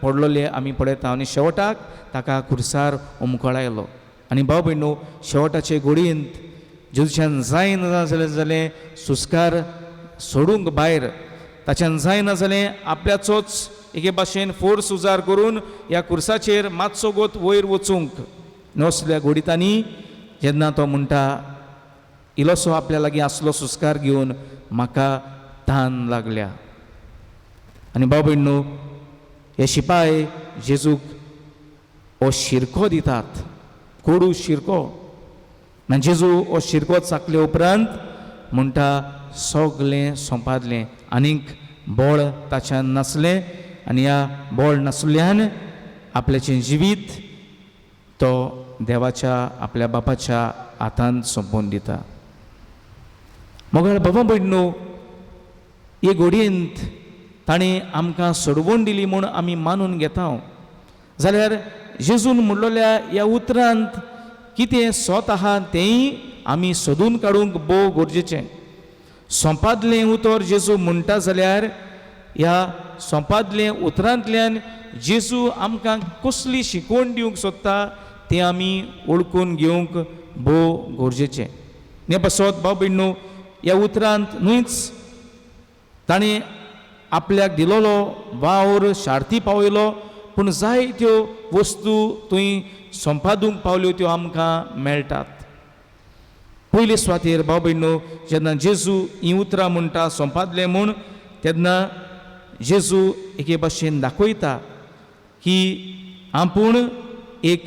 पडलोले आमी पळयता. आनी शेवटाक ताका खुर्सार उमकळायलो. आनी भाव भयणींनो, शेवटाचे घडयेंत जेजूच्यान जायना जालें सुस्कार सोडूंक भायर, ताच्यान जायना जालें आपल्याचोच एके भाशेन फोर्स उजार करून ह्या खुर्साचेर मातसो गोत वयर वचूंक. नसल्या घोडितांनी जेन्ना तो म्हणटा, इल्लोसो आपल्या लागीं आसलो सुस्कार घेवन म्हाका तान लागल्या. आनी भाव भयणींनो, हे शिपाय जेजूक हो शिरको दितात, कोडू शिरको. आनी जेजू हो शिरको चाखले उपरांत म्हणटा, सगलें सोंपादलें. आनीक बळ ताच्यान नासलें आनी ह्या बळ नासुल्ल्यान आपल्याचें जिवीत तो देवाच्या आपल्या बापाच्या हातांत सोंपोवन दिता. मोगाळ बाबा भयणींनो, हे घडयेंत ताणें आमकां सोडवून दिली म्हूण आमी मानून घेता जाल्यार जेजून म्हणलोल्या ह्या उतरांत कितें सोत आहा तेंय आमी सोदून काडूंक भोव गरजेचें. सोंपादलें उतर जेजू म्हणटा जाल्यार ह्या सोंपादलें उतरांतल्यान जेजू आमकां कसली शिकवण दिवंक सोदता तें आमी ओळखून घेवंक भोव गरजेचें. हे पासत भाव भयणींनो, ह्या उतरांत न्हूच ताणें आपल्याक दिलोलो वावर शार्ती पावयलो, पूण जायत्यो वस्तू थंय संपादूंक पावल्यो त्यो आमकां मेळटात. पयले सुवातेर भाव भयणींनो, जेन्ना जेजू ही उतरां म्हणटा संपादलें म्हूण, तेन्ना जेजू एके भाशेन दाखयता की आपूण एक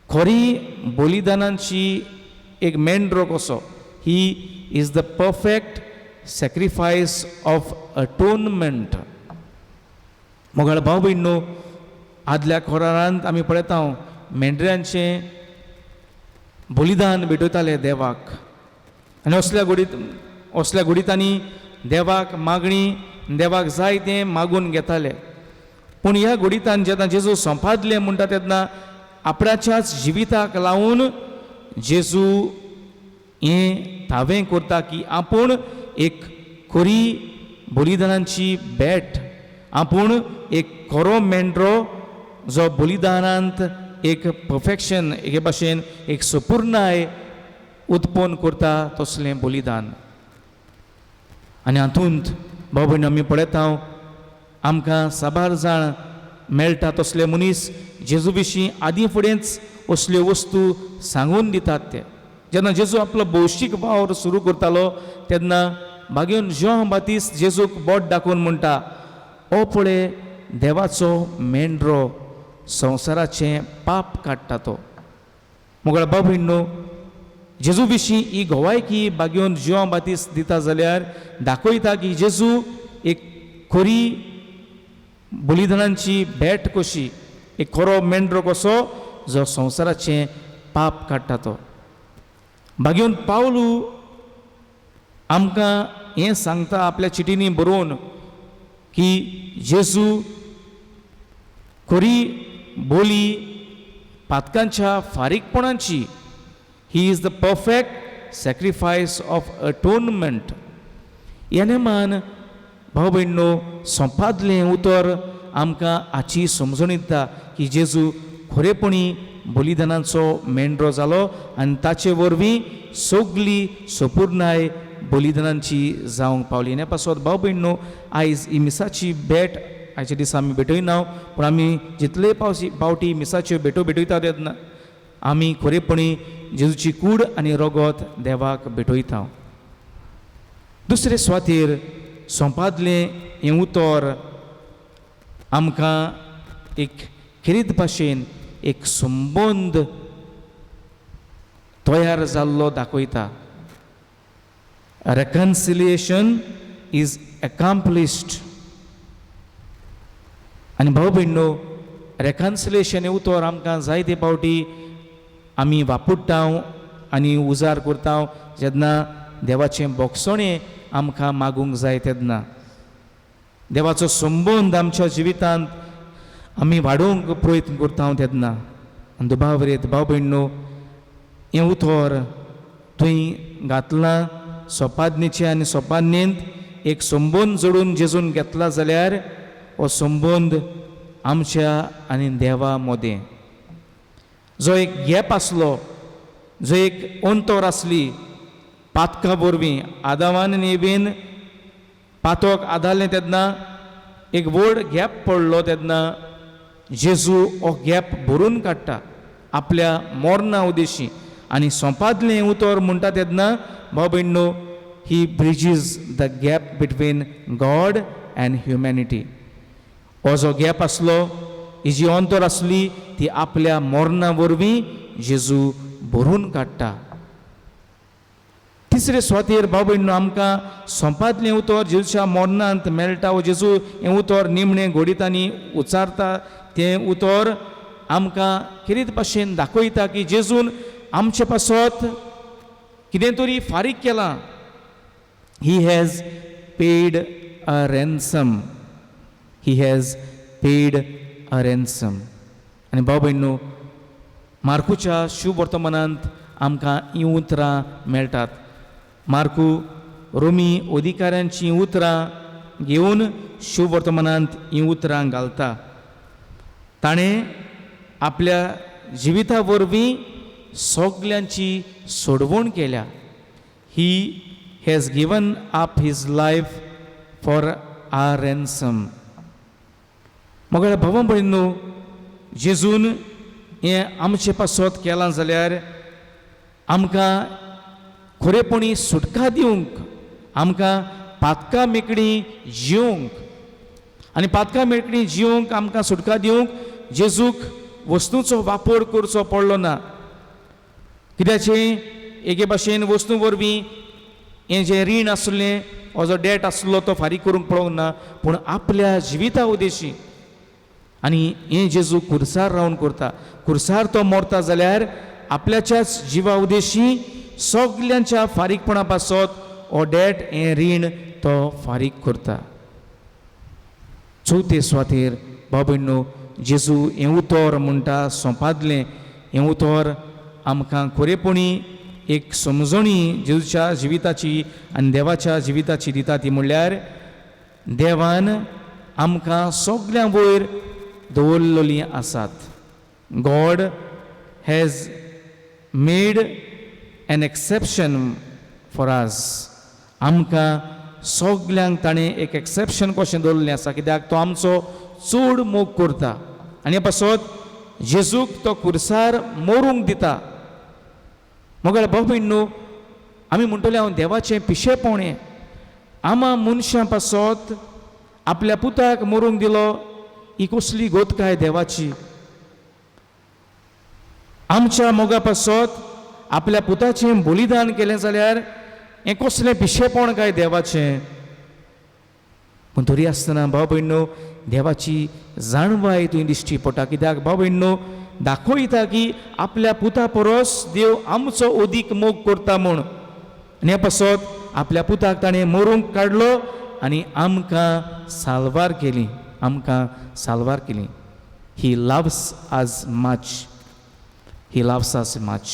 खरी बलिदानाची एक मेंढरो कसो. ही is the perfect sacrifice of atonement. मोगाळ भाव भयणींनो, आदल्या खोरारांत आमी पळयता मेंढऱ्यांचें बलिदान भेटयताले देवाक आनी असल्या घडीतांनी देवाक मागणी देवाक जाय तें मागून घेताले. पूण ह्या घडीतान जेन्ना जेजू सोंपादलें म्हणटा तेन्ना आपणाच्याच जिविताक लावून जेजू हें थावें करता की आपूण एक खरी बलिदानाची भेट, आपूण एक खरो मेंढरो जो बलिदानांत एक परफेक्शन हे भाशेन एक संपूर्णाय उत्पन्न करता तसलें बलिदान. आनी हातूंत भाव भयण आमी पळयता आमकां साबार जाण मेळटा तसले मनीस जेजू विशीं आदीं फुडेंच असल्यो वस्तू सांगून दितात. ते जेन्ना जेजू आपलो भौशीक वावर सुरू करतालो तेन्ना मागीर जॉन बातिस्ट जेजूक बोट दाखोवन म्हणटा, ओ पळय देवाचो मेंढरो संवसाराचें पाप काडटा तो. मुगळ भाव भयणो, जेजू विशीं ही घोवायकी बागेवन जॉन बातिस्ट दिता जाल्यार दाखयता की जेजू एक खरी बलिदानाची भेट कशी, एक खरो मेंढरो कसो जो संवसाराचें पाप काडटा तो. बागेवन पावलू आमकां हें सांगता आपल्या चिटींनी बरोवन की जेजू खरी बोली पातकांच्या फारीकपणाची, he is the perfect sacrifice of atonement. ह्या नेमान भाव भयणो सोंपादलें उतर आमकां हाची समजून दिता की जेजू खरेपणी बलिदानाचो मेंढरो जालो आनी ताचे वरवीं सगली संपूर्णाय बलिदानांची जावंक पावली. हे पासत भाव भयणो आयज ही मिसाची भेट आयच्या दिसा आमी भेटयना, पूण आमी जितले पावटी मिसाच्यो भेटो भेटयता तेन्ना आमी खरेपणी जेजूची कूड आनी रगत देवाक भेटयता. दुसरे सुवातेर सोंपादलें हें उतर आमकां एक खरीद भाशेन एक संबंद तयार जाल्लो दाखयता. Reconciliation is accomplished. आनी भाव भयणो, रेकन्सिलिएशन हें उतर आमकां जायते पावटी आमी वापरता आनी उजार करता जेन्ना देवाचें बोगसणें आमकां मागूंक जाय तेन्ना. देवाचो संबंद आमच्या जिवितांत आमी वाडोवंक प्रयत्न करता तेन्ना. आनी दुबावरेत भाव भयणो, हें उतर थंय घातलां सोपादनेचें आनी सोपादनेंत एक संबंद जोडून जेजून घेतला जाल्यार हो संबंद आमच्या आनी देवा मदें जो एक गॅप आसलो, जो एक अंतर आसली पातका वरवीं आदामान आनी एवेन पातोक आदारलें तेन्ना एक व्हड गॅप पडलो तेन्ना जेजू हो गॅप भरून काडटा आपल्या मोरणा उद्देशी. आनी सोंपादलें उतर म्हणटा तेन्ना भाव भयणो, he bridges the gap between God and humanity. हो जो गॅप आसलो, ही जी अंतर आसली ती आपल्या मोरणा वरवीं जेजू भरून काडटा. तिसरे सुवातेर भाव भयणो आमकां सोंपादलें उतर जेजूच्या मोरणांत मेळटा. हो जेजू हें उतर निमणें घोडीतांनी उचारता तें उतर आमकां खरीत भाशेन दाखयता की जेजून आमचे पासत कितें तरी फारीक केलां. He has paid a Ransom. He has paid a Ransom. आनी भाव भयणो, मार्कूच्या शुभ वर्तमानांत आमकां हीं उतरां मेळटात. मार्कू रोमी अधिकाऱ्यांची उतरां घेवन शुभ वर्तमानांत हीं उतरां घालता. ताणें आपल्या जिविता वरवीं सगल्यांची सोडवण केल्या. He has given up his life for a ransom. मग भाव भयणो, जेजून हें आमचे पासत केलां जाल्यार आमकां खरेपणी सुटका दिवंक, आमकां पातका मेकळी जिवंक आनी पातका मेकळी जिवंक आमकां सुटका दिवंक जेजूक वस्तूंचो वापर करचो पडलो ना. कित्याचें एके भाशेन वस्तू वरवीं हें जें रीण आसलें, हो जो डेट आसलो तो फारीक करूंक पळोवंक ना, पूण आपल्या जिविता उद्देशी आनी हें जेजू खुर्सार रावन करता. खुर्सार तो मरता जाल्यार आपल्याच्याच जिवा उदेशी सगल्यांच्या फारीकपणा पासत हो डेट हें रीण तो फारीक करता. चवथे सुवातेर भाव भयणो, जेजू हें उतर म्हणटा सोंपादलें. हें उतर आमकां खरेपणी एक समजणी जेजूच्या जिविताची आनी देवाच्या जिविताची दिता ती म्हणल्यार देवान आमकां सगळ्यां वयर दवरलेलीं आसात. God has made an exception for us. आमकां सगल्यांक ताणें एक एक्सेप्शन कशें दवरलें आसा, कित्याक तो आमचो चड मोग करता. आनी हे पासत जेजूक तो खुर्सार मरूंक दिता. मोगळ भाव भयणो, आमी म्हणटले हांव देवाचें पिशेपण. आमा मनशां पासत आपल्या पुताक मरूंक दिलो, ही कसली गोत काय देवाची. आमच्या मोगा पासत आपल्या पुताचें बलिदान केलें जाल्यार हें कसलें पिशेपण काय देवाचें. पूण तरी आसतना भाव भयणो, देवाची जाणवाय थंय दिश्टी पडटा. कित्याक भाव भयणो दाखयता की आपल्या पुता परस देव आमचो अदीक मोग करता म्हूण. आनी हे पासत आपल्या पुताक ताणें मरूंक काडलो आनी आमकां साल्वार केली. आमकां साल्वार केली. He loves us much. He loves us much.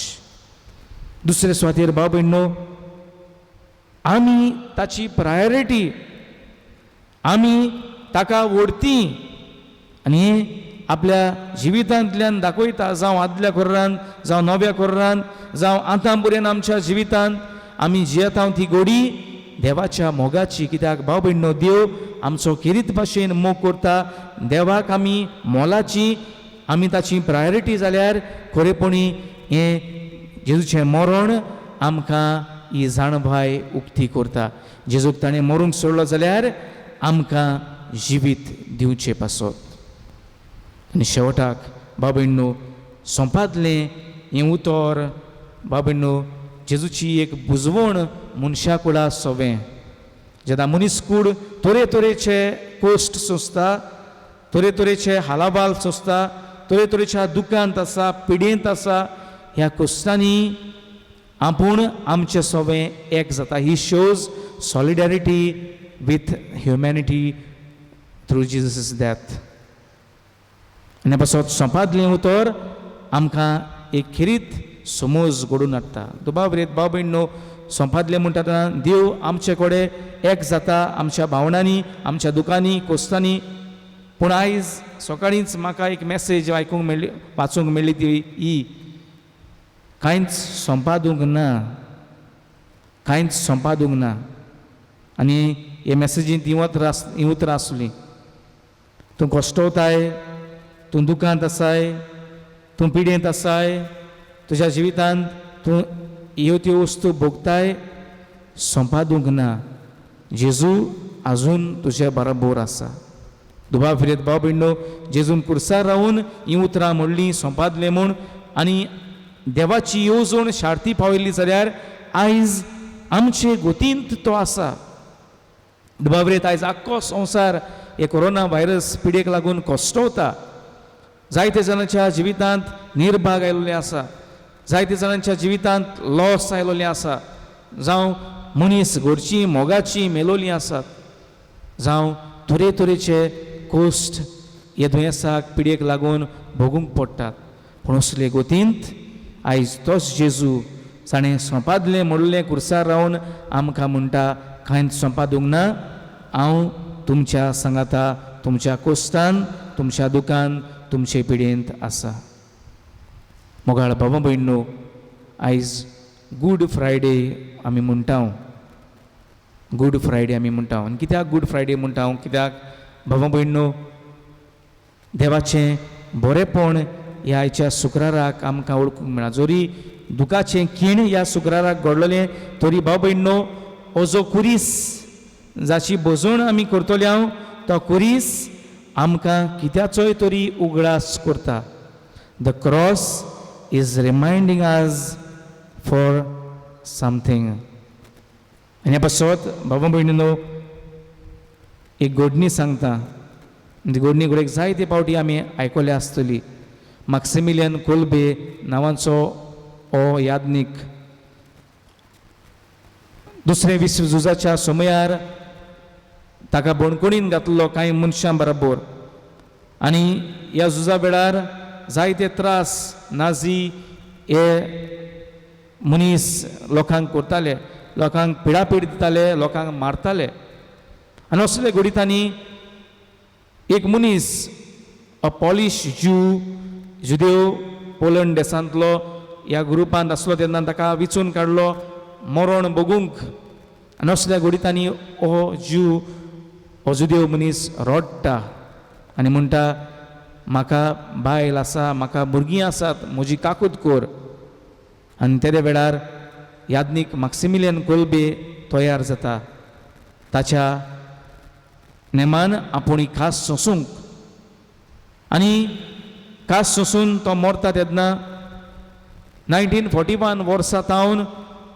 दुसरे सुवातेर भाव भयणो, आमी ताची प्रायोरिटी, आमी ताका व्हरती आनी आपल्या जिवितांतल्यान दाखयता. जावं आदल्या कोर्रान, जावं नव्या कोर्रान, जावं आतां पर्यंत आमच्या जिवितांत आमी जियेता ती गोडी देवाच्या मोगाची. कित्याक भाव भयणो, देव आमचो खेरीत भाशेन मोग करता. देवाक आमी मोलाची, आमी ताची प्रायोरिटी जाल्यार खरेपणी हें जेजूचें मरण आमकां ही जाणवाय उक्ती करता. जेजूक ताणें मरूंक सोडलो जाल्यार आमकां जिवीत दिवचें पासत. आनी शेवटाक भाव भयणो, सोंपातलें हें उतर भाव भयणो जेजूची एक बुजवण मनशा कुळा सोवें. जेन्ना मनीसकूड तरेतरेचे कोश्ट सोंसता, तरेतरेचे हालाबाल सोंसता, तरेतरेच्या दुखांत आसा, पिडेंत आसा, ह्या कोश्टांनी आपूण आमचें सोवें एक जाता. He shows solidarity with humanity through Jesus death. आनी पासत सोंपातलें उतर आमकां एक खिरीत समज घडोवन हाडटा. दुबावरेत भाव भयणो, सोंपातलें म्हणटा तेन्ना देव आमचे कडेन एक जाता आमच्या भावनांनी, आमच्या दुखांनी, कोस्तांनी. पूण आयज सकाळींच म्हाका एक मॅसेज आयकूंक मेळ्ळी, वाचूंक मेळ्ळी ती ही, कांयच सोंपादूंक ना, कांयच सोंपादूंक ना. आनी हे मॅसेजींत ही उतरां आसलीं. तूं कश्टवताय, तूं दुखांत आसाय, तूं पिडेंत आसाय, तुज्या जिवितांत तूं ह्यो त्यो वस्तू भोगताय, सोंपादूंक ना. जेजू आजून तुजे बरोबर आसा. दुबाव फिरत भाव भयणो, जेजून कुर्सार रावन ही उतरां म्हणलीं सोंपादलें म्हूण आनी देवाची येवजण शार्ती पावयली जाल्यार आयज आमचे गोतींत तो आसा. दुबावरेत आयज आख्खो संवसार हे कोरोना व्हायरस पिडेक लागून कश्टवता. जायते जाणांच्या जिवितांत निर्भाग आयिल्ले आसा, जायते जाणांच्या जिवितांत लॉस आयिल्लें आसा, जावं मनीस घरचीं मोगाचीं मेलोलीं आसात, जावं तरेतरेचे कोश्ट हे दुयेंसाक पिडेक लागून भोगूंक पडटात. पूण असले गोतींत आयज तोच जेजू ताणें सोंपादलें म्हणलें कुर्सार रावन आमकां म्हणटा, कांयच सोंपादूंक ना, हांव तुमच्या सांगाता, तुमच्या कोश्टांत, तुमच्या दुखांत, तुमचे पिडेंत आसा. मोगाळ भाव भयणो, आयज गूड फ्रायडे आमी म्हणटा. गूड फ्रायडे आमी म्हणटा. आनी कित्याक गूड फ्रायडे म्हणटा? कित्याक भाव भयणो, देवाचें बरेंपण ह्या आयच्या शुक्राराक आमकां वळखूंक मेळना. जरी दुखाचें खीण ह्या शुक्राराक घडलेलें तरी भाव भयणो, हो जो कुरीस जाची भोजवण आमी करतले हांव, तो कुरीस आमकां कित्याचोय तरी उगडास करता. The cross is reminding us for something. आनी हे पासत भाव भयणीनो, एक घडणी सांगता. घडणी घडयेक जायते पावटी आमी आयकले आसतली. मॅक्सिमिलियन कोल्बे नांवाचो हो यादनीक दुसरे विश्वझुजाच्या समयार ताका बणकुणीन घातलो कांय मनशां बरोबर. आनी ह्या झुजा वेळार जायते त्रास नाझी हे मनीस लोकांक करताले, लोकांक पिडापीड दिताले, लोकांक मारताले. आनी असले घडींतांनी एक मनीस अ पॉलिश जुदेव पोलंड देशांतलो ह्या ग्रुपांत आसलो तेन्ना ताका विचून काडलो मरण बगूंक. आनी असल्या घडींतांनी हो जुदेव मनीस रडटा आनी म्हणटा म्हाका बायल आसा, म्हाका भुरगीं आसात, म्हजी काकूट कर. आनी तेदे वेळार यादनीक मॅक्सिमिलियन कोल्बे तयार जाता. ताच्या नेमान आपुणी खास सोंसूंक आनी खास सोंसून तो मरता तेन्ना 1941 वर्सा तावन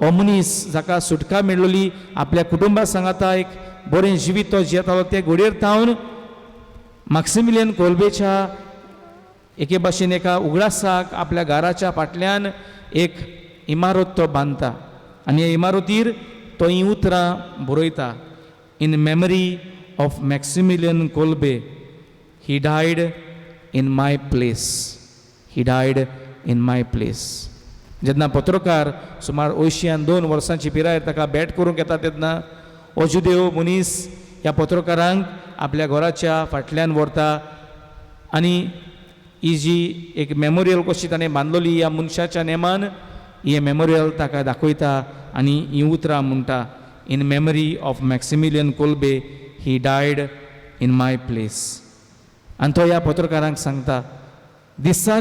हो मनीस जाका सुटका मेळ्ळली आपल्या कुटुंबा सांगाता एक बरें जिवीत तो जियेतालो ते घडयेर तावन मॅक्सिमिलियन कोल्बेच्या एके भाशेन एका उगडासाक आपल्या घराच्या फाटल्यान एक इमारत तो बांदता आनी ह्या इमारतीर तो ही उतरां बरयता. In memory of Maximilian Kolbe he died in my place. He died in my place. जेन्ना पत्रकार सुमार 82 वर्सांची पिरायेर ताका भेट करूंक येता तेन्ना हो जुदेव मनीस ह्या पत्रकारांक आपल्या घराच्या फाटल्यान व्हरता आनी ही जी एक मेमोरियल कशी ताणें बांदलोली ह्या मनशाच्या नेमान ही मेमोरियल ताका दाखयता आनी ही उतरां म्हणटा in memory of Maximilian Kolbe he died in my place. आनी तो ह्या पत्रकारांक सांगता दिसा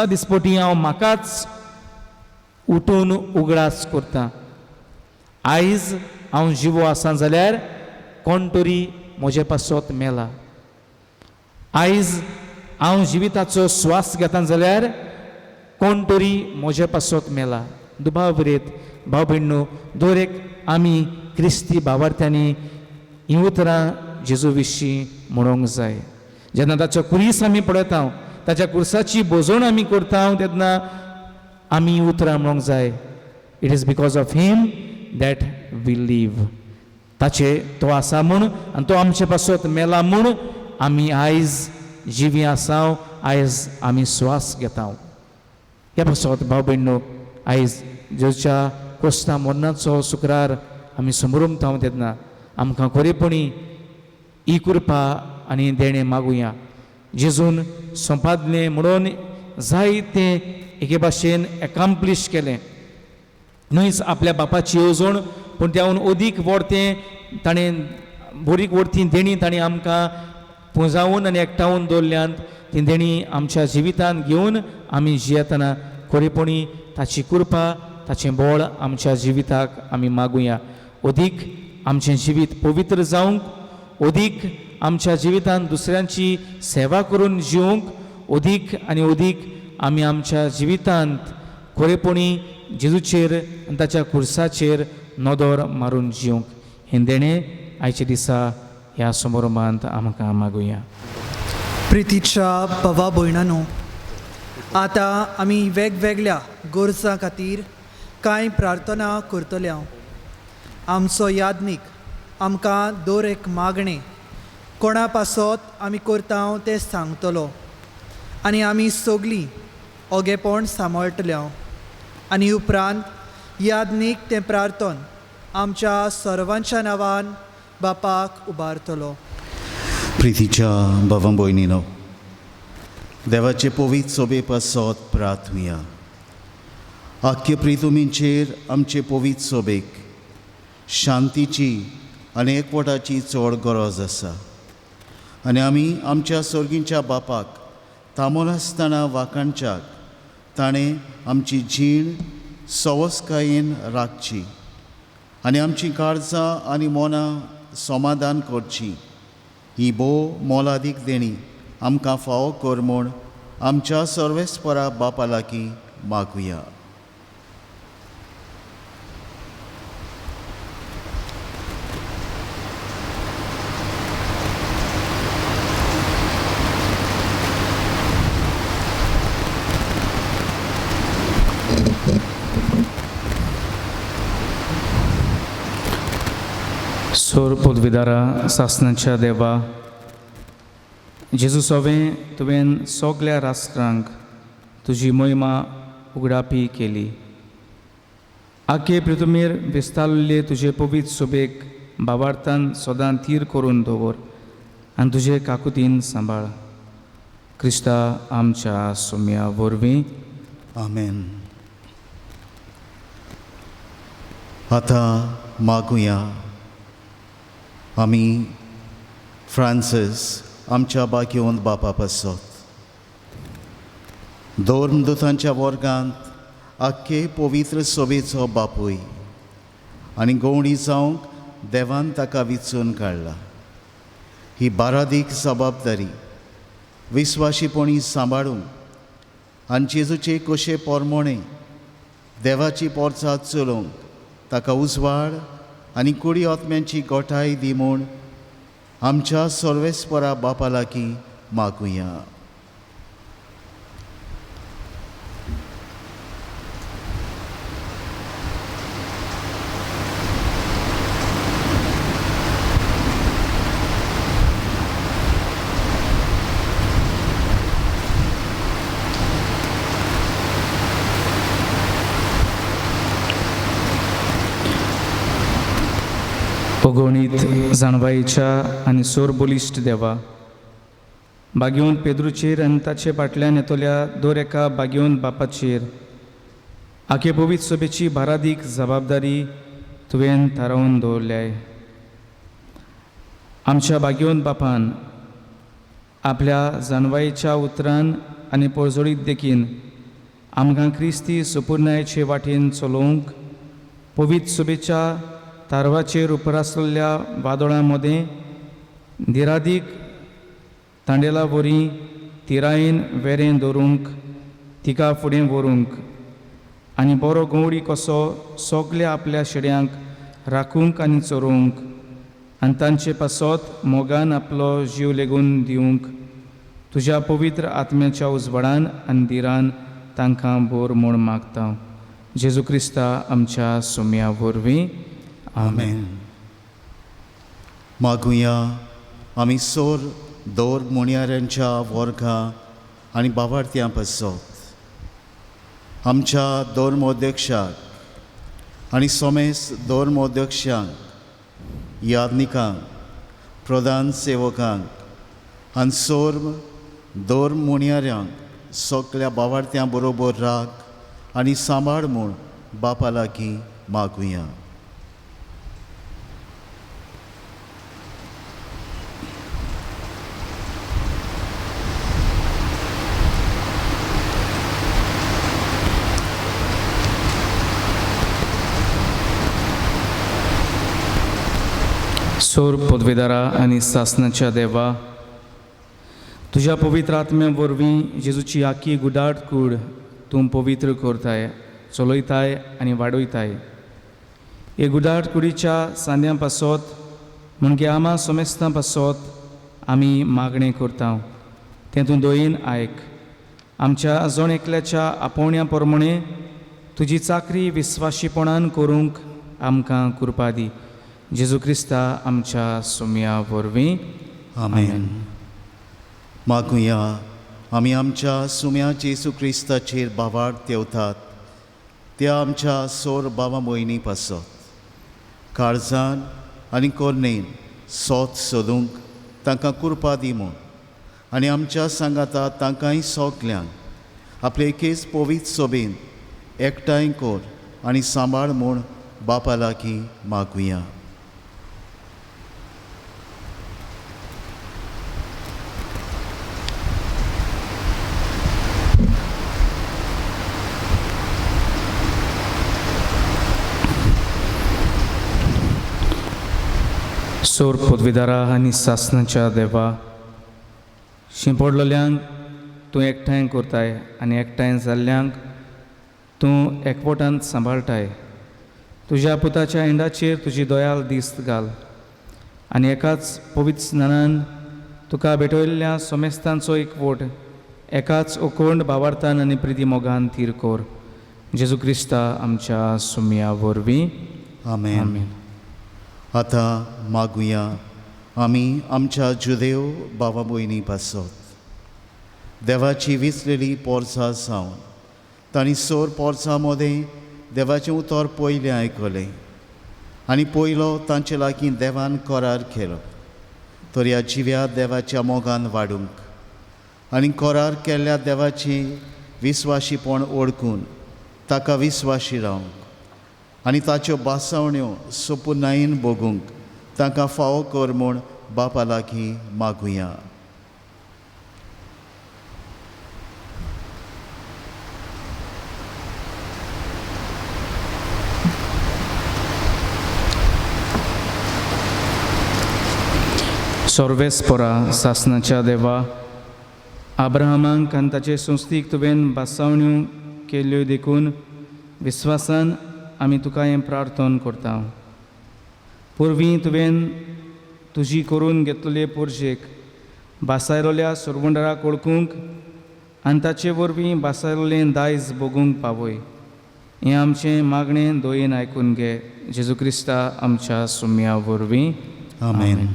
दिसपोटी हांव म्हाकाच उठून उगडास करता. आयज हांव जिवो आसा जाल्यार कोण तरी म्हजे पासत मेला. आयज हांव जिविताचो स्वास घेता जाल्यार कोण तरी म्हजे पासत मेला. दुबाव बरेत भाव भयणो, दर एक आमी क्रिस्ती भावार्थ्यांनी ही उतरां जेजू विशीं म्हणूंक जाय. जेन्ना ताचो कुरीस आमी पळयता, ताच्या कुर्साची बोजवण आमी करता तेन्ना आमी उतरां म्हणूंक जाय. It is because of him that we live. ताचे तो आसा म्हूण आनी तो आमचे पासत मेला म्हूण आमी आयज जिवी आसाव, आयज आमी स्वास घेता. ह्या पासत भाव भयणो, आयज जेजूच्या कोस्ता मरणाचो शुक्रार आमी समोरुमता तेन्ना आमकां खरेपणी ही कृपा आनी देणें मागुया. जेजून संपादलें म्हणून जायतें एके भाशेन एकम्प्लीश केलें. न्हयच आपल्या बापाची येवजण पूण त्याहून अदीक व्हड तें ताणें बोरीक व्हड देणी ताणें आमकां पुंजावून आनी एकठांवून दवरल्यांत. ती देणी आमच्या जिवितांत घेवन आमी जियेतना खरेपणी ताची कृपा, ताचें बळ आमच्या जिविताक आमी मागुया. अदीक आमचें जिवीत पवित्र जावंक, अदीक आमच्या जिवितांत दुसऱ्यांची सेवा करून जिवंक, अदीक आनी अदीक आमी आमच्या जिवितांत खरेपणी जेजूचेर आनी ताच्या कुर्साचेर नदर मारून जिवंक. हें देणें आयच्या दिसा ह्या समारंभांत आमकां मागुया. प्रितीच्या भावा भयणांनो, आतां आमी वेगवेगळ्या गोरजां खातीर कांय प्रार्थना करतले. आमचो यादनीक आमकां दर एक मागणें कोणा पासत आमी करता तें सांगतलो आनी आमी सगळीं ओगेपण सांबाळटले. आनी उपरांत यादनीक तें प्रार्थन आमच्या सर्वांच्या नांवान बापाक उबारतलो. प्रितीच्या भावां भयणीनो, देवाचे पवित्र सोबे पासत प्रार्थुया. आख्खे प्रितुमींचेर आमचे पवित्र सोबेक शांतीची आनी एकवटाची चड गरज आसा आनी आमी आमच्या सर्गींच्या बापाक तामोल आसतना वाकाणच्याक ताणें आमची जीण सवस्कायेन राखची आनी आमची काळजां आनी मनां समाधान करची. ही भोव मोलादीक देणी आमकां फावो कर म्हूण आमच्या सर्वेस्परा बापा लागीं मागुया. सोर पदवीदारा सासणाच्या देवा, जेजू सोवें तुवें सगळ्या राष्ट्रांक तुजी मोहिमा उगडापी केली. आखे पृथ्वीर विस्तारलेले तुजे पवित्र सोबेक भावार्थान सदां थीर करून दवर आनी तुजे काकुतीन सांबाळ. क्रिस्ता आमच्या सुम्या वरवीं. आमेन. आतां मागुया आमी फ्रांसीस आमच्या बागेवंत बापा पासत. धर्मदूतांच्या वर्गांत आख्खे पवित्र सोबेचो बापूय आनी गवणी जावंक देवान ताका विचून काडला. ही बारादीक जबाबदारी विस्वाशीपणी सांबाळूंक आनी जेजूचे कशे पोरमोणे देवाची पोरचां चलोवंक ताका उजवाड आनी कुडी आत्म्यांची गोठाय दी म्हूण आमच्या सर्वेस्परा बापा लागीं मागुया. अगोणीत जाणवायेच्या आनी सोर बोलिश्ट देवा, बागेवंत पेद्रूचेर आनी ताचे फाटल्यान येतल्या दर एका बागेवंत बापाचेर आखे पवित्र सोबेची बारादीक जबाबदारी तुवें थारावन दवरल्याय. आमच्या बागेवंत बापान आपल्या जाणवायेच्या उतरान आनी पळजोडीत देखीन आमकां क्रिस्ती सुपूर्णायेचे वाटेन चलोवंक पवित्र सोबेच्या तारवाचेर उपरासलेल्या वादोळां मदें धिरादीक तांडेला वरी तिरायेन वेरें दवरूंक तिका फुडें व्हरूंक आनी बरो गवडी कसो सगल्या आपल्या शेड्यांक राखूंक आनी चरोवंक आनी तांचे पासत मोगान आपलो जीव लेगून दिवंक तुज्या पवित्र आत्म्याच्या उजवाडान आनी धिरान तांकां बोर म्हूण मागता. जेजू क्रिस्ता आमच्या सुम्या वरवीं. आमेन. मागुया आमी सोर दोर मुणयाऱ्यांच्या वर्गां आनी बावार्थ्यां पासत आमच्या धर्मोध्यक्षाक आनी सोमेस धर्मोध्यक्षांक, यादनिकांक, प्रधान सेवकांक आनी सोर दोर मुणयाऱ्यांक सगल्या बावार्थ्यां बरोबर राख आनी सांबाळ म्हूण बापा लागीं मागुया. सोर पदवीदारा आनी सासणाच्या देवा, तुज्या पवित्र आत्म्या वरवीं जेजूची आखी गुडाट कूड तूं पवित्र करताय, चलयताय आनी वाडयताय. हे गुडाट कुडीच्या सांद्यां पासत म्हणजे आमा सोमेस्तां पासत आमी मागणें करता तें तूं दोयेन आयक. आमच्या जण एकल्याच्या आपोवण्या प्रमाणे तुजी चाकरी विस्वाशीपणान करूंक आमकां कृपा दी. जेजू क्रिस्ता आमच्या सुम्या वरवीं. आमेन. मागुया आमी आमच्या सुम्या जेजू क्रिस्ताचेर बावार्थ देंवतात त्या आमच्या सोर बाबा मोयनी पासत काळजान आनी कोरनेन सोत सोदूंक तांकां कृपा दी म्हूण आनी आमच्या सांगाता तांकांय सगल्यांक आपले एकेच पवित्र सोबेन एकठांय कोर आनी सांबाळ म्हूण बापा लागीं मागुया. सोर पदवीदारा आनी सासणाच्या देवा, शिंपडलेल्यांक तूं एकठांय करताय आनी एकठांय जाल्ल्यांक तूं एकवटांत सांबाळटाय. तुज्या पुताच्या एंडाचेर तुजी दयाल दिस्त घाल आनी एकाच पवित्र स्नानान तुका भेटयल्ल्या सोमेस्तांचो एकवट एकाच अखंड भावार्थान आनी प्रिती मोगान थीर कोर. जेजू क्रिस्ता आमच्या सुम्या वरवीं. आमेन. आतां मागुया आमी आमच्या जुदेव भावा भयणी पासत देवाची विसलेली पोरसां सावन तांणी सोर पोरसां मदें देवाचें उतर पयलें आयकलें आनी पयलो तांचे लागीं देवान करार केलो तर ह्या जिव्या देवाच्या मोगान वाडूंक आनी करार केल्ल्या देवाची विस्वाशीपण ओळखून ताका विस्वाशी रावंक आनी ताच्यो बासावण्यो सोपुनायेन भोगूंक तांकां फावो कर म्हूण बापा लागीं मागुया. सर्वेस्परा सासनाच्या देवा आब्राहमांक आनी ताचे संस्थीक तुवें बासावण्यो केल्यो देखून विस्वासान आमी तुका हें प्रार्थना करता. पुर्वीं तुवें तुजी करून घेतलेले पोरशेक बासायलोल्या सुरवंडराक ओळखूंक आनी ताचे वरवीं बासायलोलें दायज भोगूंक पावय. हें आमचें मागणें दोयेन आयकून घे. जेजू क्रिस्ता आमच्या सुम्या वरवीं. आमेन.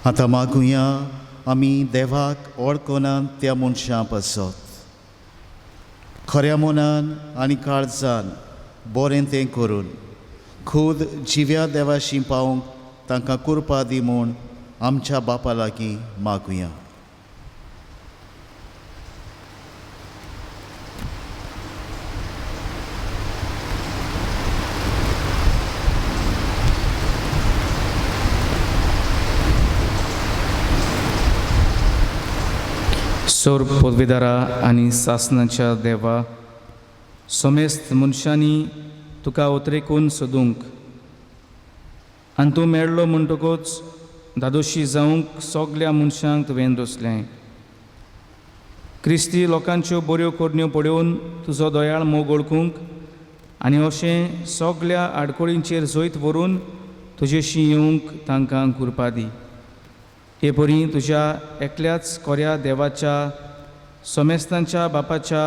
आतां मागुया आमी देवाक वळखोनान त्या मनशां पासत खऱ्या मनान आनी काळजान बरें तें करून खुद जिव्या देवाशी पावूंक तांकां कृपा दी म्हूण आमच्या बापा लागीं मागुया. सोर पदवीदारा आनी सासनाच्या देवा समेस्त मनशांनी तुका उतरेकून सोदूंक आनी तूं मेळ्ळो म्हणटकूच दादोशी जावंक सगल्या मनशांक तुवें दसलें. क्रिस्ती लोकांच्यो बऱ्यो कोडण्यो पळोवन तुजो दयाळ मोग ओळखूंक आनी अशें सगल्या आडकोळींचेर जैत व्हरून तुजेशी येवंक तांकां कृपा दी. हे परी तुज्या एकल्याच कोऱ्या देवाच्या समेस्तांच्या बापाच्या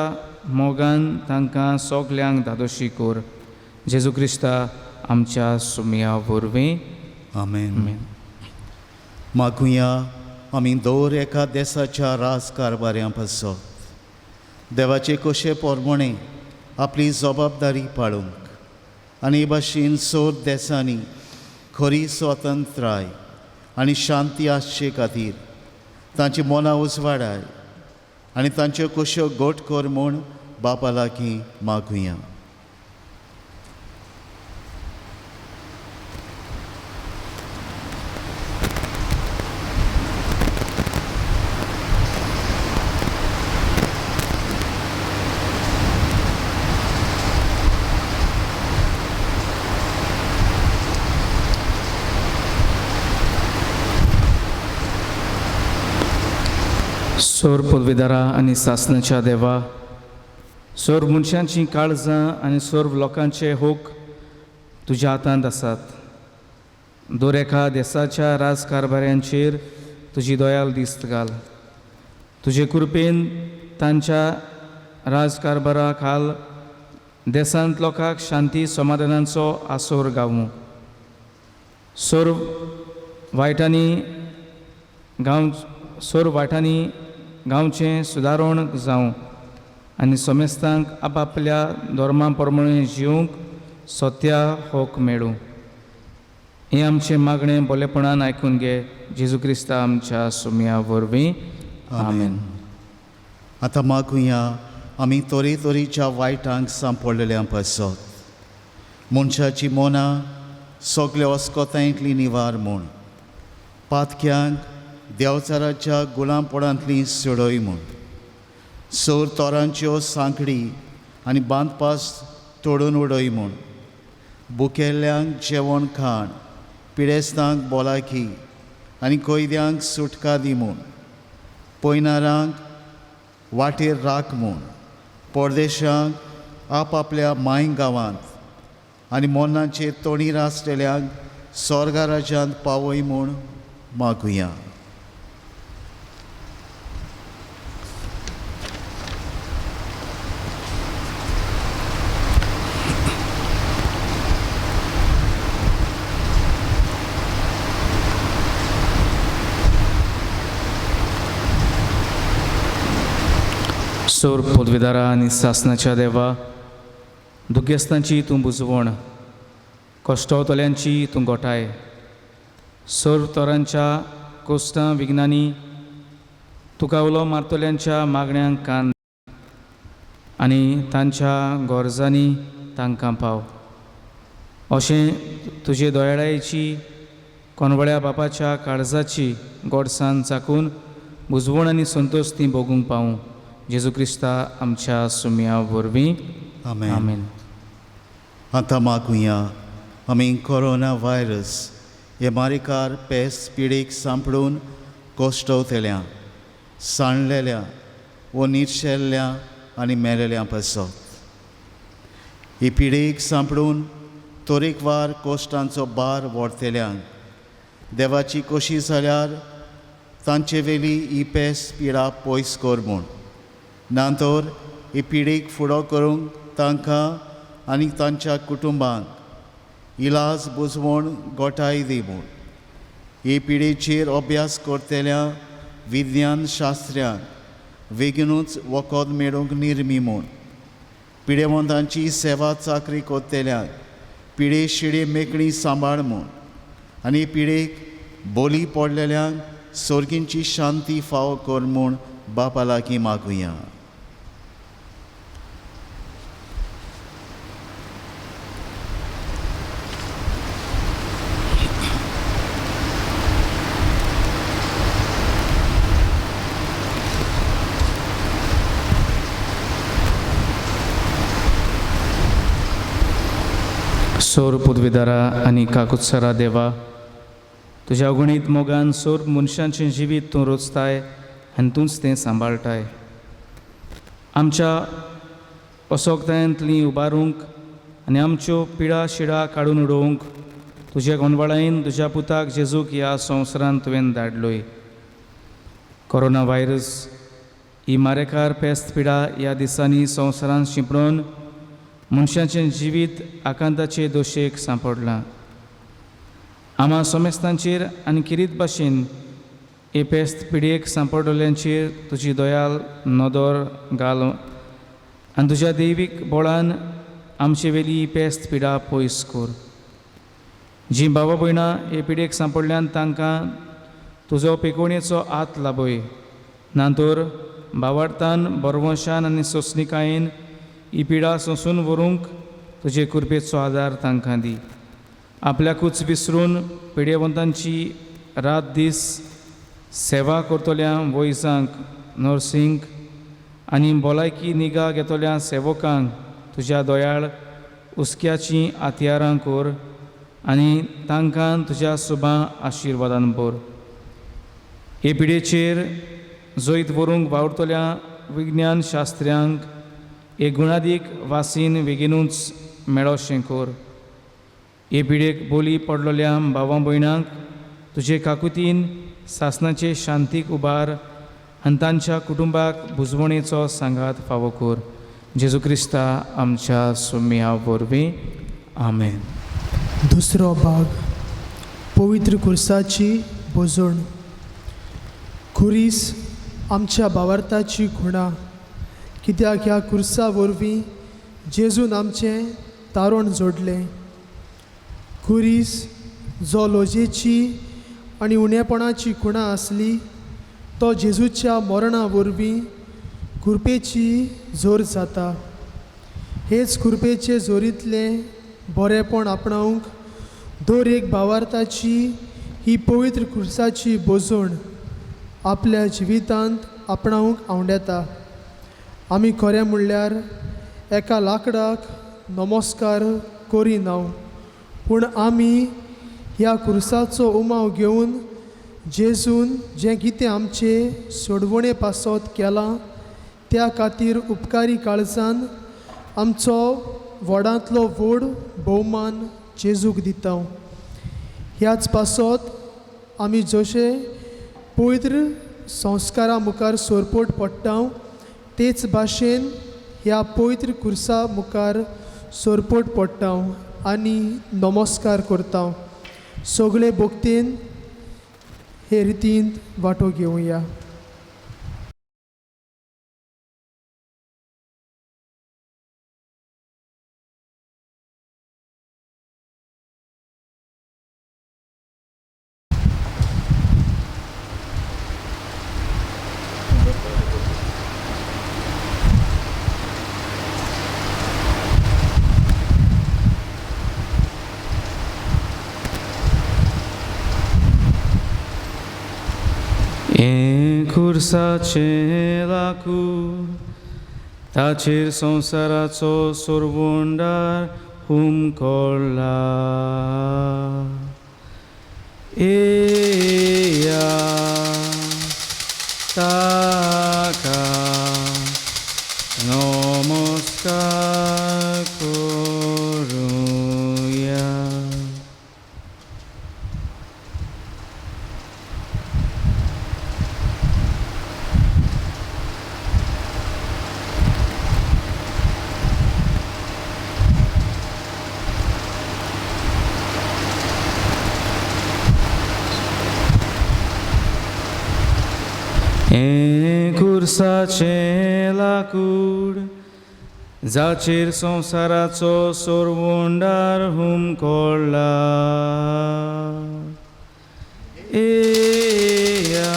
मोगान तांकां सगल्यांक दादोशी कर. जेजू क्रिस्ता आमच्या सुम्या वरवीं. आमेन. मागुया आमी दर एका देशाच्या राजकारभाऱ्यां पासत देवाचे कशे पोरमणे आपली जबाबदारी पाळूंक आनी हे भाशेन सोर देशांनी खरी स्वतंत्राय आनी शांती आसचे खातीर तांची मनां उजवाडाय आनी तांच्यो कश्यो गोट कर म्हूण बापा लागीं मागुया. सोर पदवीदारा आनी सासनाच्या देवा सोर मनशांची काळजां आनी सोर लोकांचे होक तुज्या हातांत आसात. दर एका देशाच्या राजकारभाऱ्यांचेर तुजी दयाल दिस्त घाल. तुजे कृपेन तांच्या राजकारभारा खाल देशांत लोकांक शांती समाधानाचो आसोर गावूं. सोर वायटांनी गांवचें सुदारण जावं आनी समेस्तांक आपापल्या धर्मा प्रमाणे जिवंक सत्या होक मेळूं. हें आमचें मागणें बोलेपणान आयकून घे. जेजू क्रिस्ता आमच्या सुम्या वरवीं. आमेन. आतां मागुया आमी तरेतरेच्या वायटांक सांपडलेल्यां पासत मनशाची मनां सगल्या अस्कोतायेंतली निवार म्हूण पातक्यांक देंवचाराच्या गुलामपणांतली सोडय म्हूण सोर तोरांच्यो सांखडी आनी बांदपास तोडून उडय म्हूण बुकेल्ल्यांक जेवण खाण पिडेस्तांक भलायकी आनी कैद्यांक सुटका दी म्हूण पयनारांक वाटेर राख म्हूण परदेशांक आपआपल्या माय गांवांत आनी मोन्नाचे तोणीर आसलेल्यांक स्वर्गा राज्यांत पावय म्हूण मागुया. सोर पदवीदारा आनी सासणाच्या देवा, दुख्यस्तांची तूं बुजवण, कश्टावतल्यांची तूं गोठाय, सोर तोरांच्या कोश्टां विघ्नांनी तुका उलो मारतल्यांच्या मागण्यांक कान आनी तांच्या गरजांनी तांकां पाव. अशें तुजे दोयाळायेची कोणवळ्या बापाच्या काळजाची गोडसाण चाकून बुजवण आनी संतोश ती भोगूंक पावूं. जेजू क्रिस्ता आमच्या सुमया वरवीं. आमेन. आमेन. आतां मागुया आमी कोरोना व्हायरस हे मारिकार पेस्त पिडीक सांपडून कोश्टवतल्या, साणलेल्या व निर्शेल्ल्या आनी मेलेल्या पासत ही पिडीक सांपडून तोरेकवार कोश्टांचो बार व्हरतल्यांक देवाची कोशी जाल्यार तांचे वेली ही पेस्त पिडा पयस कर म्हूण, नातर ही पिडीक फुडो करूंक तांकां आनी तांच्या कुटुंबांक इलाज बुजवण गोठाय दी म्हूण ही पिडीचेर अभ्यास करतल्या विज्ञान शास्त्र्यांक बेगीनूच वखद मेळूंक निर्मी म्हूण, पिडेवंतांची सेवा चाकरी करतल्यांक पिडे शिडे मेकळी सांबाळ म्हूण आनी पिडेक बोली पडलेल्यांक सोर्गींची शांती फावो कर म्हूण बापा लागीं मागुया. सोर पदवीदारा आनी काकुत्सरा देवा, तुज्या अगणीत मोगान सोर मनशांचें जिवीत तूं रोचताय आनी तूंच तें सांबाळटाय. आमच्या असोगतायांतलीं उबारूंक आनी आमच्यो पिडा शिडा काडून उडोवंक तुज्या गोंडवाळायेन तुज्या पुताक जेजूक ह्या संवसारांत तुवें धाडलोय. कोरोना व्हायरस ही मारेकार पेस्त पिडा ह्या दिसांनी संवसारांत शिंपडून मनशाचें जिवीत आकांताचे दोशेक सांपडलां. आम्हा सोमेस्तांचेर आनी किरीत भाशेन हे पेस्त पिडयेक सांपडलेल्यांचेर तुजी दयाल नदर घाल आनी तुज्या दैवीक बळान आमचे वेली ही पेस्त पिडा पयस कर. जीं भावा भयणां हे पिडयेक सांपडल्यान तांकां तुजो पेकोणेचो हात लाबय, नातर भावार्थान बरवंशान आनी सोंसणिकायेन ही पिडा सोंसून व्हरूंक तुजे कृपेचो आदार तांकां दी. आपल्याकूच विसरून पिडेवंतांची रात दीस सेवा करतल्या वैजांक, नर्सिंक आनी भलायकी निगा घेतल्या सेवकांक तुज्या दोयाळ उस्क्याचीं हातयारां कर आनी तांकां तुज्या सुभां आशिर्वादान भर. हे पिडेचेर जैत व्हरूंक वावुरतल्या विज्ञान शास्त्र्यांक एक गुणादीक वासीन बेगीनूच मेळोशें कर. हे पिडेक बोली पडलेल्या भावां भयणांक तुजे काकुतीन सासणाचे शांतीक उबार आनी तांच्या कुटुंबाक बुजवणेचो सांगात फावो कर. जेजू क्रिस्ता आमच्या सुमया वरवीं. आमेन. दुसरो भाग. पवित्र खुर्साची बोजोण. खुरीस आमच्या भावार्थाची खुणां, कित्याक ह्या खुर्सा वरवीं जेजून आमचें तारण जोडलें. खुरीस जो लोजेची आनी उणेपणाची खुणां आसली, तो जेजूच्या मरणा वरवीं खुरपेची जोर जाता. हेच खुरपेचे जोरींतलें बरेपण आपणावंक दर एक भावार्थाची ही पवित्र खुर्साची बोजोण आपल्या जिवितांत आपणावंक आवंडेता. आमी खरें म्हणल्यार एका लांकडाक नमस्कार करिना, पूण आमी ह्या खुर्साचो उमाव घेवन जेजून जें कितें आमचे सोडवणे पासत केलां त्या खातीर उपकारी काळजान आमचो व्हडांतलो व्हड भोवमान जेजूक दिता. ह्याच पासत आमी जशे पवित्र संस्कारा मुखार सोरपोट पडटा, तेच भाशेन ह्या पवित्र खुर्सा मुखार सोरपोट पडटा आनी नमस्कार करता. सगळे भक्तेन हे रितीन वांटो घेवया. हे खुर्साचें लाकूड ताचेर संवसाराचो सोरवोंडार हुमकोळ्ळा. एया ताका नमस्कार करुया. हे खुर्साचें लाकूड जाचेर संवसाराचो सोरवोंडार हुमकोळ्ळा. एया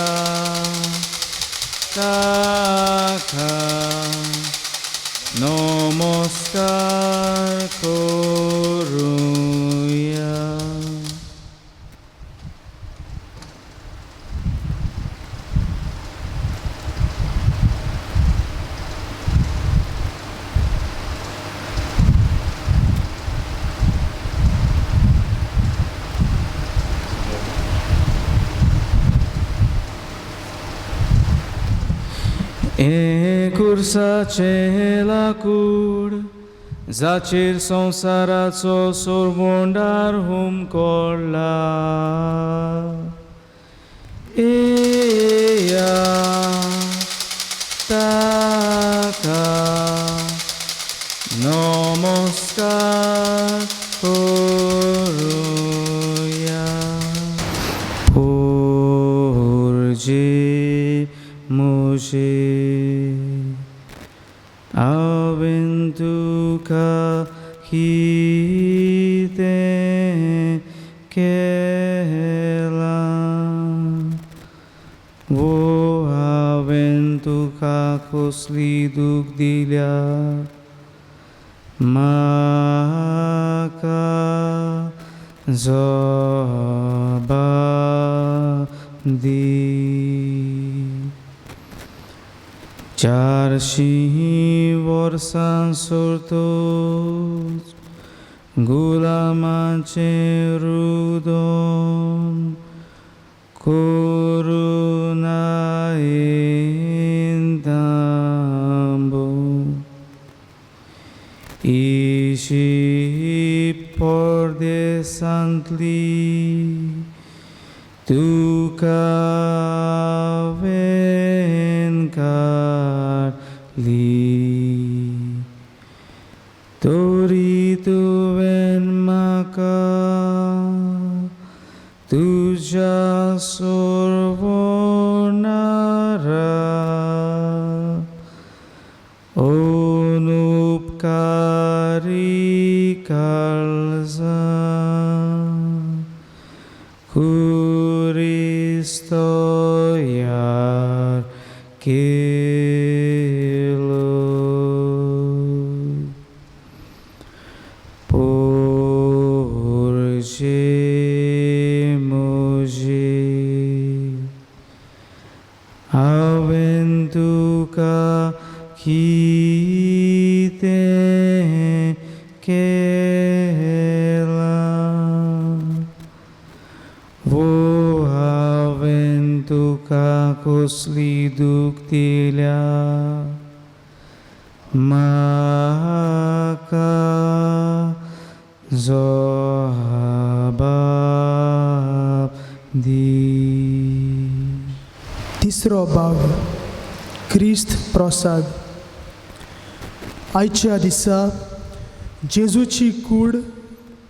ताका नमस्कार करुया. हे खुर्साचें लाकूड जाचेर संवसाराचो सोरवोंडार हुमकोळ्ळा. एया ताका नमस्कार करुया. पोरजे मोशे हांवें तुका कितें केलां, वो हांवें तुका कसली दूख दिल्या, म्हाका जबाब दी. 400 वर्सां सोरतोच गुलामाचें रुदोम करून हांवें थांबो. इजिप्त परदेसांतली तुका हांवें काडली, तोरी तुवें म्हाका तुज्या सोरवोंडारा अनुपकारी काळजां कुरिस्तोयार केलो. पोरजे मोजे हांवें तुका कितें केलां, वो हांवें तुका कसली दूख दिल्या, म्हाका जबाब दी. तिसरो भाग क्रिस्त प्रसाद. आयच्या दिसा जेजूची कूड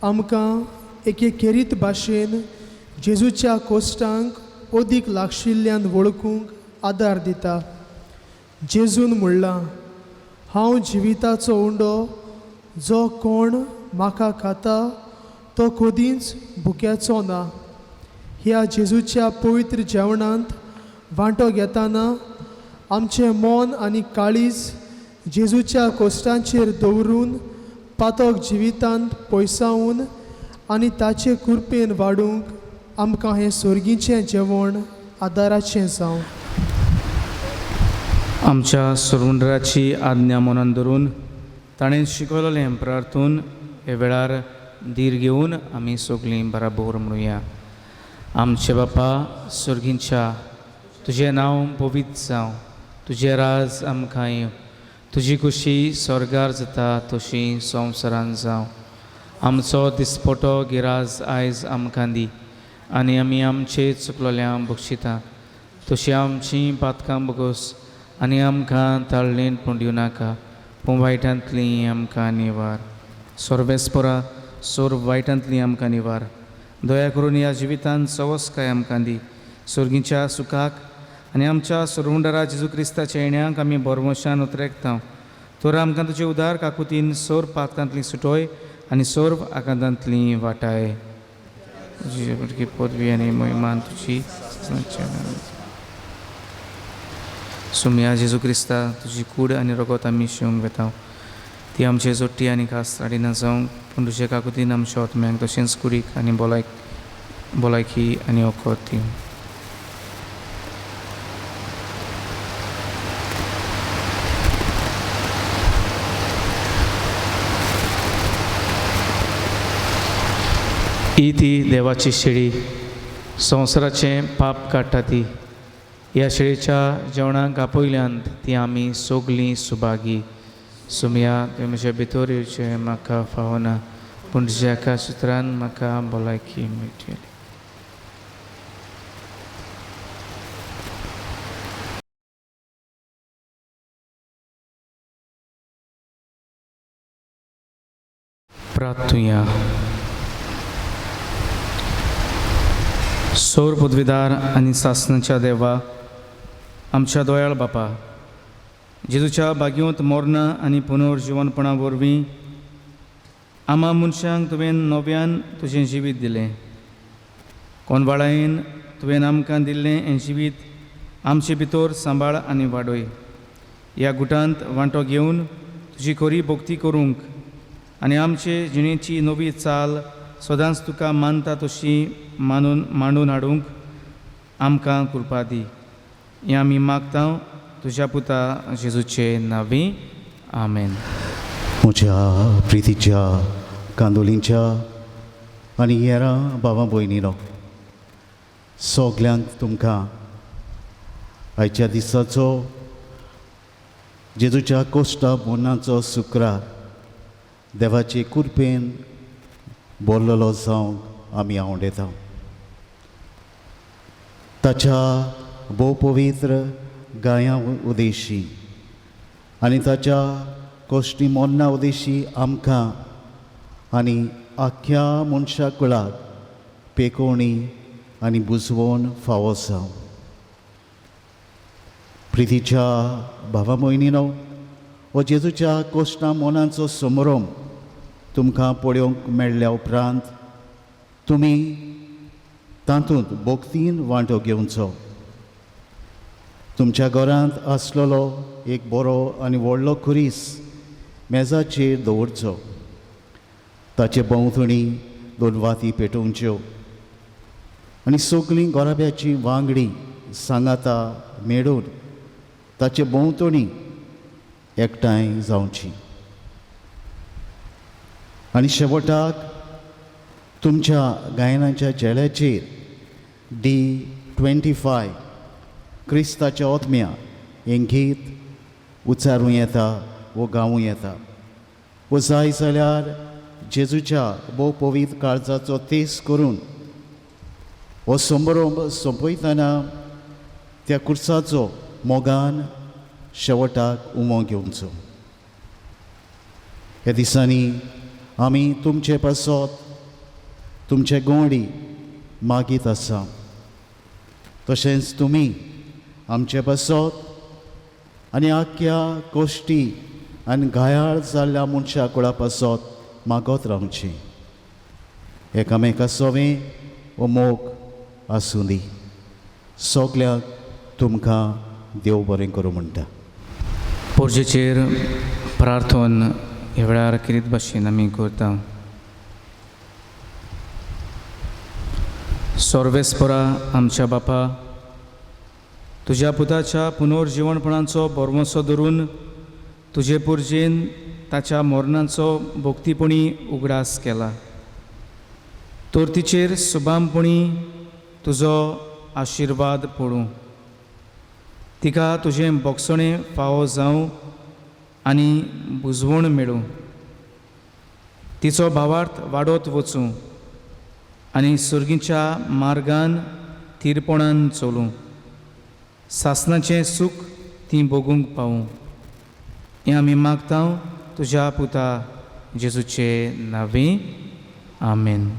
आमकां एके खेरीत भाशेन जेजूच्या कोश्टांक ओदीक लागशिल्ल्यान वळखूंक आदार दिता. जेजून म्हणलां, हांव जिविताचो उंडो, जो कोण म्हाका खाता तो कदींच भुक्याचो ना. ह्या जेजूच्या पवित्र जेवणांत वांटो घेतना आमचें मन आनी काळीज जेजूच्या कोश्टांचेर दवरून पातोक जिवितांत पयसावून आनी ताचे कृपेन वाडूंक आमकां हें सर्गीचें जेवण आदाराचें जावं. आमच्या सुरवंडराची आज्ञा मनान धरून ताणें शिकवलेलें प्रार्थून हे वेळार धीर घेवन आमी सगळीं बराबर म्हणुया. आमचे बापा सुर्गींच्या, तुजें नांव पवित्र जावं, तुजें राज आमकां येवं, तुजी खुशी स्वर्गार जाता तशी संवसारांत जावं. आमचो दिसपटो गिराज आयज आमकां दी आनी आमी आमचे चुकलोल्यांक बक्षिता तशी आमचीं पातकां बगोस आनी आमकां ताळणेंत पडूं नाका पूण वायटांतलीं आमकां निवार. सोर्बेस्परा सोर वायटांतलीं आमकां निवार. दया करून ह्या जिवितांत सवस्काय आमकां दी. सुर्गीच्या सुखाक आनी आमच्या सुरवंडरा जेजू क्रिस्ताच्या येण्याक आमी बोरमोशान उतरेकता. तर आमकां तुजे उदार काकुतीन सोर पातकांतलीं सुटोय आनी सोर आकांतांतलीं वाटाय. तुजी भुरगी पदवी आनी मोहिमान तुजी सुम्या जेजू क्रिस्ता तुजी कूड आनी रगत आमी शिवंक वेता. ती आमचे जोट्टी आनी खास आडिना जावं पूण तुजे काकुतीन आमच्या आत्म्यांक तशेंच कुडीक आनी भलायकी आनी वखद दी. ही ती देवाची शेळी, संवसाराचें पाप काडटा ती. ह्या शेळीच्या जेवणाक आपयल्यांत ती आमी सगळीं सुभागी. सुमया तुवें म्हज्या भितर येवचें म्हाका फावना पूण तुज्या एका सुत्रान म्हाका भलायकी मेळटली. प्रार्थुया. सौर पदवीदार आनी सासणाच्या देवा, आमच्या दोयाळ बापा, जेजूच्या बागयोंत मोरना आनी पुनर्जीवनपणा वरवीं आमा मनशांक तुवें नव्यान तुजें जिवीत दिलें. कोणबाळायेन तुवें आमकां दिल्लें हें जिवीत आमचे भितर सांबाळ आनी वाडय. ह्या गुटांत वांटो घेवन तुजी खरी भोक्ती करूंक आनी आमचे जिणेची नवी चाल सदांच तुका मानता तशी मांडून हाडूंक आमकां कृपा दी. हें आमी मागता तुज्या पुता जेजूचे नांवी. आमेन. म्हज्या प्रितीच्या कांदोलींच्या आनी हेरां भावां भयणीनो, सगल्यांक तुमकां आयच्या दिसाचो जेजूच्या कोश्टा मोनाचो शुक्रार देवाचे कृपेन बोरलेलो जावंक आमी आवडटा. ताच्या भोव पवित्र गायां उदेशी आनी ताच्या कोश्टी मोन्ना उदेशी आमकां आनी आख्या मनशा कुळाक पेकोवणी आनी बुजवण फावो जावं. प्रितीच्या भावा भयणीनो, हो जेजूच्या कोश्टा मोनाचो समारंभ तुमकां पळोवंक मेळ्ळ्या उपरांत तुमी तातूंत भोक्तीन वांटो घेवचो. तुमच्या घरांत आसलेलो एक बरो आनी व्हडलो खुरीस मेजाचेर दवरचो. ताचे भोंवतणी 2 वाती पेटोवच्यो आनी सगळीं घोराब्याची वांगडी सांगाता मेळून ताचे भोंवतणी एकठांय जावची. आनी शेवटाक तुमच्या गायनाच्या जेळ्याचेर D25 क्रिस्ताच्या ओतम्या हें गीत उच्चारूं येता वो गावूं येता. वो जाय जाल्यार जेजूच्या भोव पवित्र काळजाचो तेस करून हो समारंभ सोंपयतना त्या कुर्साचो मोगान शेवटाक उमो घेवचो. ह्या दिसांनी आमी तुमचे पासत तुमचे गोंडी मागीत आसा. तशेंच तुमी आमचे पासत आनी आख्या कोश्टी आनी घायाळ जाल्ल्या मनशा कुळा पासत मागत रावची. एकामेका सोवें वो मोग आसूं दी. सगल्यांक तुमकां देव बरें करूं म्हणटा. पोरजेचेर प्रार्थन ह्या वेळार किरीत भाशेन आमी करता. सोर्वेस्परा आमच्या बापा, तुज्या पुताच्या पुनर्जीवणपणाचो बोरमोसो धरून तुजे पुर्जेन ताच्या मरणाचो भोगतीपणी उगडास केला. तोर्तीचेर सुबामपणी तुजो आशिर्वाद पडूं. तिका तुजें बोगसणें फावो जावं आनी बुजवण मेळूं. तिचो भावार्थ वाडत वचूं आनी सुर्गीच्या मार्गान थिरपणान चलूं. सासणाचें सूख ती भोगूंक पावूं. हें आमी मागतां तुज्या पुता जेजूचे नांवे. आमेन.